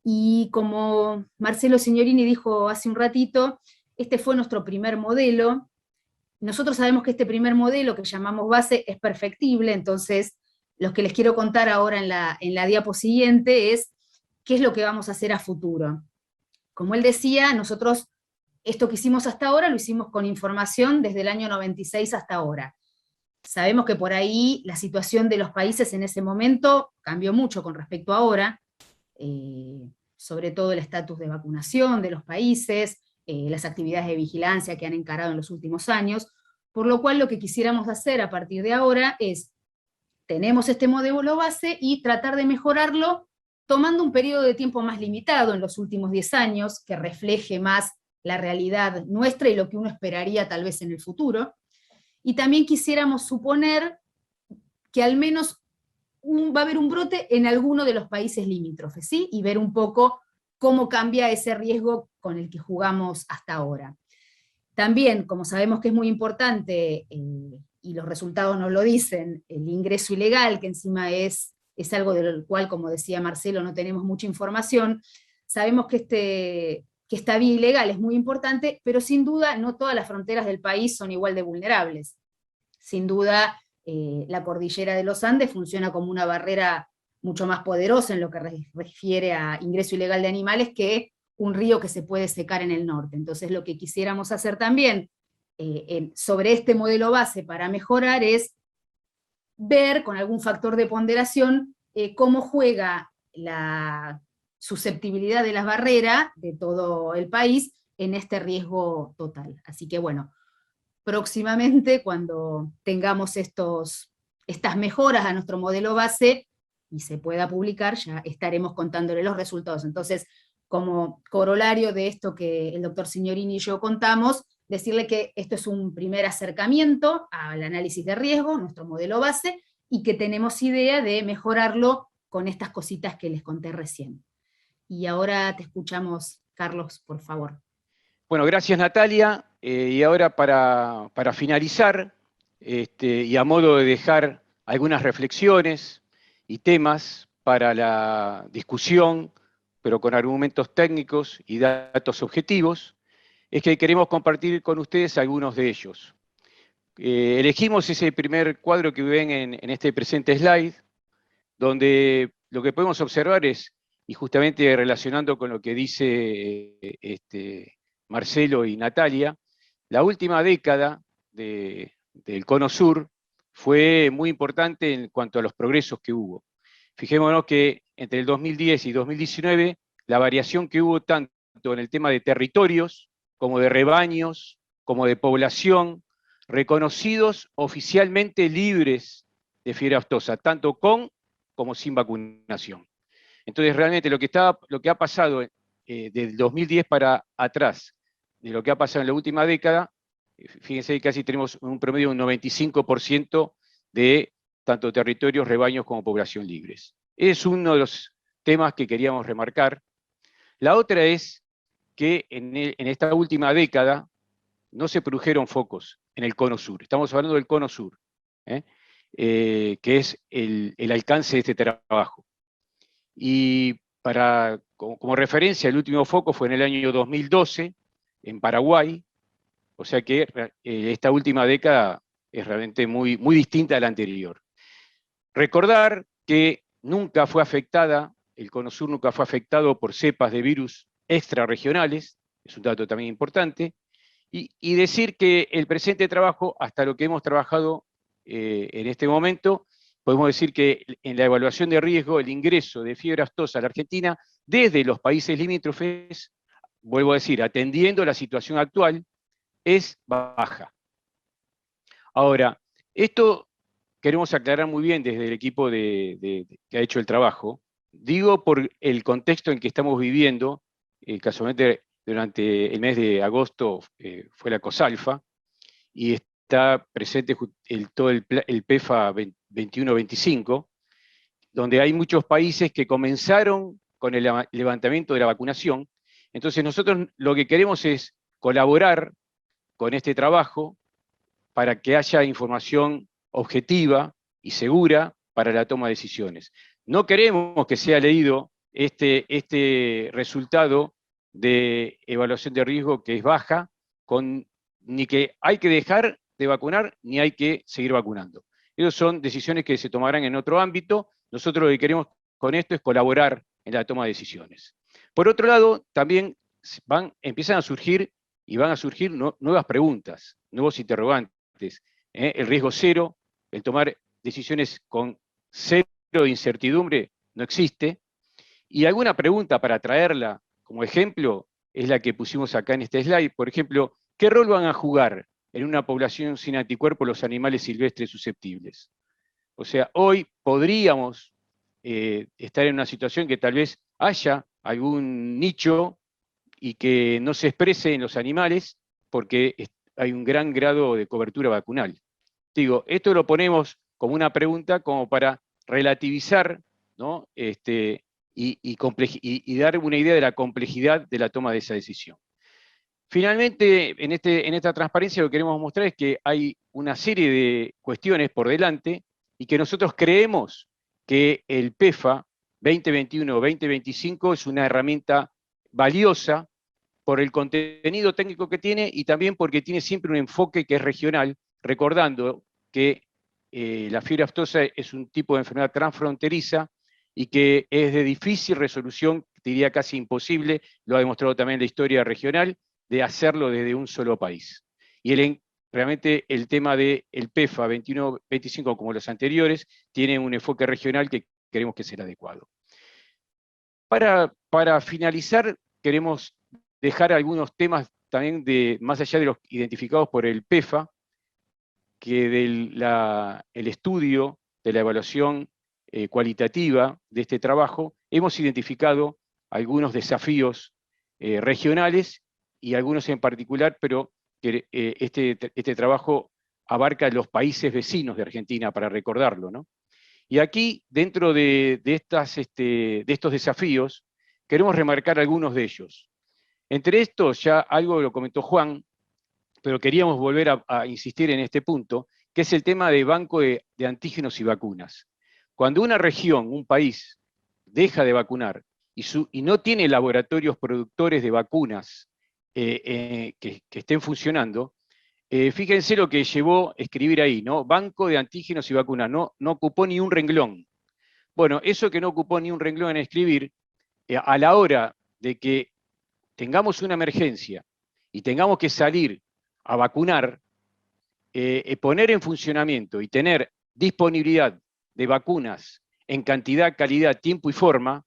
Y como Marcelo Signorini dijo hace un ratito, este fue nuestro primer modelo. Nosotros sabemos que este primer modelo, que llamamos base, es perfectible, entonces lo que les quiero contar ahora en la diapo siguiente es qué es lo que vamos a hacer a futuro. Como él decía, nosotros esto que hicimos hasta ahora lo hicimos con información desde el año 96 hasta ahora. Sabemos que por ahí la situación de los países en ese momento cambió mucho con respecto a ahora. sobre todo el estatus de vacunación de los países, las actividades de vigilancia que han encarado en los últimos años, por lo cual lo que quisiéramos hacer a partir de ahora es, tenemos este modelo base y tratar de mejorarlo tomando un periodo de tiempo más limitado en los últimos 10 años, que refleje más la realidad nuestra y lo que uno esperaría tal vez en el futuro. Y también quisiéramos suponer que al menos va a haber un brote en alguno de los países limítrofes, ¿sí? Y ver un poco cómo cambia ese riesgo con el que jugamos hasta ahora. También, como sabemos que es muy importante, y los resultados nos lo dicen, el ingreso ilegal, que encima es algo del cual, como decía Marcelo, no tenemos mucha información, sabemos que esta vía ilegal es muy importante, pero sin duda no todas las fronteras del país son igual de vulnerables. Sin duda, la cordillera de los Andes funciona como una barrera mucho más poderosa en lo que refiere a ingreso ilegal de animales que un río que se puede secar en el norte. Entonces lo que quisiéramos hacer también sobre este modelo base para mejorar es ver con algún factor de ponderación cómo juega la susceptibilidad de las barreras de todo el país en este riesgo total. Así que bueno, próximamente cuando tengamos estas mejoras a nuestro modelo base y se pueda publicar, ya estaremos contándole los resultados. Entonces, como corolario de esto que el doctor Signorini y yo contamos, decirle que esto es un primer acercamiento al análisis de riesgo, nuestro modelo base, y que tenemos idea de mejorarlo con estas cositas que les conté recién. Y ahora te escuchamos, Carlos, por favor. Bueno, gracias Natalia, y ahora para finalizar, y a modo de dejar algunas reflexiones y temas para la discusión, pero con argumentos técnicos y datos objetivos, es que queremos compartir con ustedes algunos de ellos. Elegimos ese primer cuadro que ven en este presente slide, donde lo que podemos observar es, y justamente relacionando con lo que dice Marcelo y Natalia, la última década del Cono Sur fue muy importante en cuanto a los progresos que hubo. Fijémonos que entre el 2010 y 2019, la variación que hubo tanto en el tema de territorios, como de rebaños, como de población, reconocidos oficialmente libres de fiebre aftosa, tanto con como sin vacunación. Entonces realmente lo que ha pasado del 2010 para atrás, de lo que ha pasado en la última década, fíjense que casi tenemos un promedio de un 95% de tanto territorios, rebaños como población libres. Es uno de los temas que queríamos remarcar. La otra es que en esta última década no se produjeron focos en el Cono Sur. Estamos hablando del Cono Sur, que es el alcance de este trabajo. Y como referencia, el último foco fue en el año 2012, en Paraguay, o sea que esta última década es realmente muy, muy distinta a la anterior. Recordar que nunca fue afectada, el Cono Sur nunca fue afectado por cepas de virus extrarregionales, es un dato también importante, y decir que el presente trabajo, hasta lo que hemos trabajado en este momento, podemos decir que en la evaluación de riesgo, el ingreso de fiebre aftosa a la Argentina, desde los países limítrofes, vuelvo a decir, atendiendo la situación actual, es baja. Ahora, esto queremos aclarar muy bien desde el equipo que ha hecho el trabajo, digo por el contexto en que estamos viviendo, casualmente durante el mes de agosto fue la COSALFA, y está presente todo el PEFA 21-25, donde hay muchos países que comenzaron con el levantamiento de la vacunación. Entonces nosotros lo que queremos es colaborar con este trabajo para que haya información objetiva y segura para la toma de decisiones. No queremos que sea leído este resultado de evaluación de riesgo que es baja, ni que hay que dejar de vacunar, ni hay que seguir vacunando. Esas son decisiones que se tomarán en otro ámbito. Nosotros lo que queremos con esto es colaborar en la toma de decisiones. Por otro lado, también empiezan a surgir y van a surgir nuevas preguntas, nuevos interrogantes. El riesgo cero, el tomar decisiones con cero de incertidumbre no existe, Y alguna pregunta para traerla como ejemplo es la que pusimos acá en este slide. Por ejemplo, ¿qué rol van a jugar en una población sin anticuerpos los animales silvestres susceptibles? O sea, hoy podríamos estar en una situación que tal vez haya algún nicho y que no se exprese en los animales porque hay un gran grado de cobertura vacunal. Digo, esto lo ponemos como una pregunta como para relativizar, ¿no? Y dar una idea de la complejidad de la toma de esa decisión. Finalmente, en esta transparencia lo que queremos mostrar es que hay una serie de cuestiones por delante y que nosotros creemos que el PEFA 2021-2025 es una herramienta valiosa por el contenido técnico que tiene y también porque tiene siempre un enfoque que es regional, recordando que la fiebre aftosa es un tipo de enfermedad transfronteriza y que es de difícil resolución, diría casi imposible, lo ha demostrado también la historia regional, de hacerlo desde un solo país. Y realmente el tema del PEFA 21-25, como los anteriores, tiene un enfoque regional que creemos que será adecuado. Para finalizar, queremos dejar algunos temas también más allá de los identificados por el PEFA, que el estudio de la evaluación cualitativa de este trabajo, hemos identificado algunos desafíos regionales y algunos en particular, pero que este trabajo abarca los países vecinos de Argentina, para recordarlo, ¿no? Y aquí, dentro de estos desafíos, queremos remarcar algunos de ellos. Entre estos, ya algo lo comentó Juan, pero queríamos volver a insistir en este punto, que es el tema de banco de antígenos y vacunas. Cuando una región, un país, deja de vacunar y no tiene laboratorios productores de vacunas que estén funcionando, fíjense lo que llevó a escribir ahí, ¿no? Banco de antígenos y vacunas, no ocupó ni un renglón. Bueno, eso que no ocupó ni un renglón en escribir, a la hora de que tengamos una emergencia y tengamos que salir a vacunar, poner en funcionamiento y tener disponibilidad de vacunas en cantidad, calidad, tiempo y forma,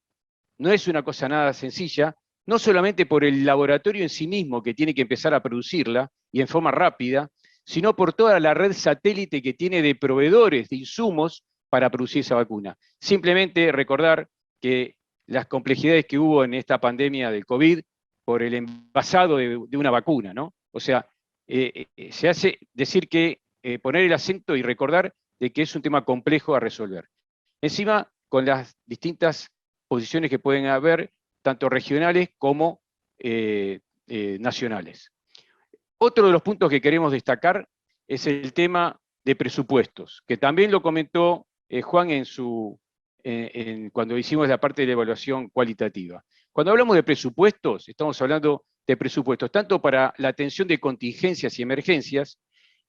no es una cosa nada sencilla, no solamente por el laboratorio en sí mismo que tiene que empezar a producirla y en forma rápida, sino por toda la red satélite que tiene de proveedores de insumos para producir esa vacuna. Simplemente recordar que las complejidades que hubo en esta pandemia del COVID por el envasado de una vacuna, ¿no? O sea, se hace decir que poner el acento y recordar de que es un tema complejo a resolver. Encima, con las distintas posiciones que pueden haber, tanto regionales como nacionales. Otro de los puntos que queremos destacar es el tema de presupuestos, que también lo comentó Juan cuando hicimos la parte de la evaluación cualitativa. Cuando hablamos de presupuestos, estamos hablando de presupuestos tanto para la atención de contingencias y emergencias,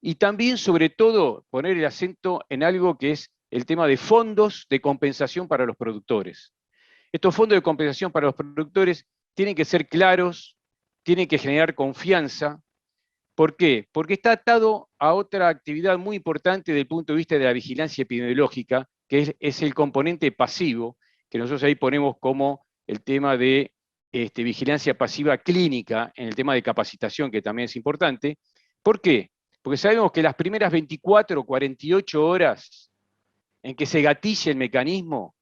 y también, sobre todo, poner el acento en algo que es el tema de fondos de compensación para los productores. Estos fondos de compensación para los productores tienen que ser claros, tienen que generar confianza. ¿Por qué? Porque está atado a otra actividad muy importante desde el punto de vista de la vigilancia epidemiológica, que es el componente pasivo, que nosotros ahí ponemos como el tema de vigilancia pasiva clínica, en el tema de capacitación, que también es importante. ¿Por qué? Porque sabemos que las primeras 24 o 48 horas en que se gatille el mecanismo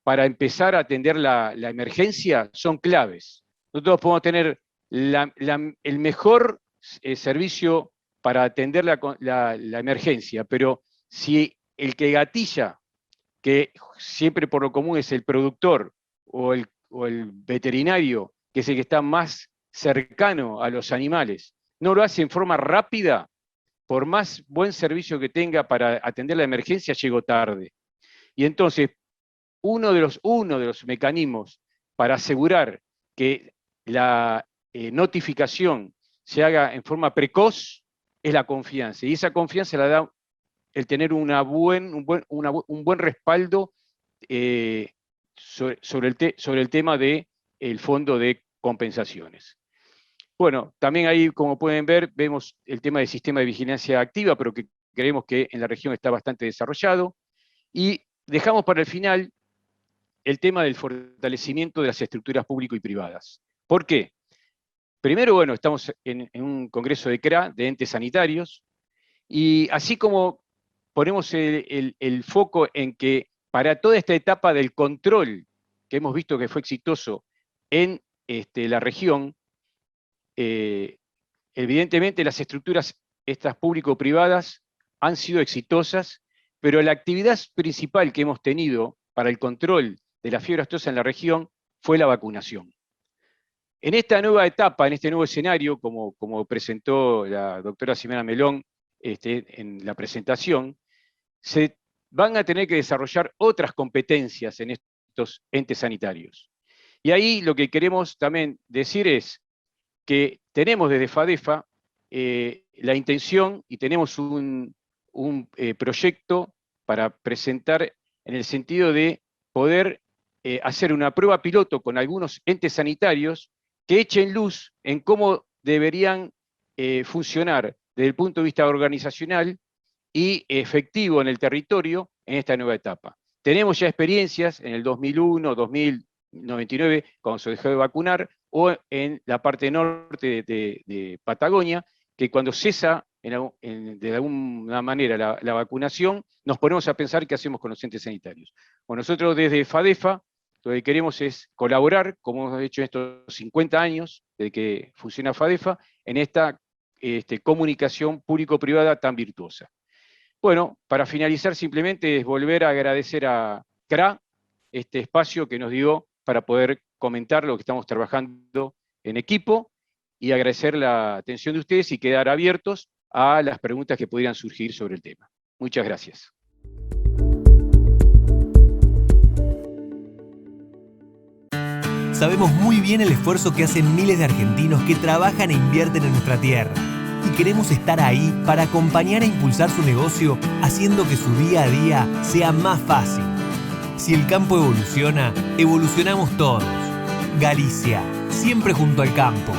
para empezar a atender la emergencia son claves. Nosotros podemos tener el mejor servicio para atender la emergencia, pero si el que gatilla, que siempre por lo común es el productor o el veterinario, que es el que está más cercano a los animales, no lo hace en forma rápida, por más buen servicio que tenga para atender la emergencia, llegó tarde. Y entonces, uno de los mecanismos para asegurar que la notificación se haga en forma precoz es la confianza. Y esa confianza la da el tener un buen respaldo sobre el tema del fondo de compensaciones. Bueno, también ahí, como pueden ver, vemos el tema del sistema de vigilancia activa, pero que creemos que en la región está bastante desarrollado. Y dejamos para el final el tema del fortalecimiento de las estructuras público y privadas. ¿Por qué? Primero, bueno, estamos en un congreso de CRA, de entes sanitarios, y así como ponemos el foco en que para toda esta etapa del control, que hemos visto que fue exitoso en la región, evidentemente las estructuras estas público-privadas han sido exitosas, pero la actividad principal que hemos tenido para el control de la fiebre aftosa en la región fue la vacunación. En esta nueva etapa, en este nuevo escenario, como presentó la doctora Ximena Melón en la presentación, se van a tener que desarrollar otras competencias en estos entes sanitarios. Y ahí lo que queremos también decir es que tenemos desde FADEFA la intención y tenemos un proyecto para presentar en el sentido de poder hacer una prueba piloto con algunos entes sanitarios que echen luz en cómo deberían funcionar desde el punto de vista organizacional y efectivo en el territorio en esta nueva etapa. Tenemos ya experiencias en el 2001, 2099, cuando se dejó de vacunar, o en la parte norte de Patagonia, que cuando cesa de alguna manera la vacunación, nos ponemos a pensar qué hacemos con los entes sanitarios. Bueno, nosotros desde FADEFA lo que queremos es colaborar, como hemos hecho en estos 50 años, desde que funciona FADEFA, en esta comunicación público-privada tan virtuosa. Bueno, para finalizar simplemente es volver a agradecer a CRA este espacio que nos dio para poder comentar lo que estamos trabajando en equipo y agradecer la atención de ustedes y quedar abiertos a las preguntas que pudieran surgir sobre el tema. Muchas gracias. Sabemos muy bien el esfuerzo que hacen miles de argentinos que trabajan e invierten en nuestra tierra. Y queremos estar ahí para acompañar e impulsar su negocio, haciendo que su día a día sea más fácil. Si el campo evoluciona, evolucionamos todos. Galicia, siempre junto al campo.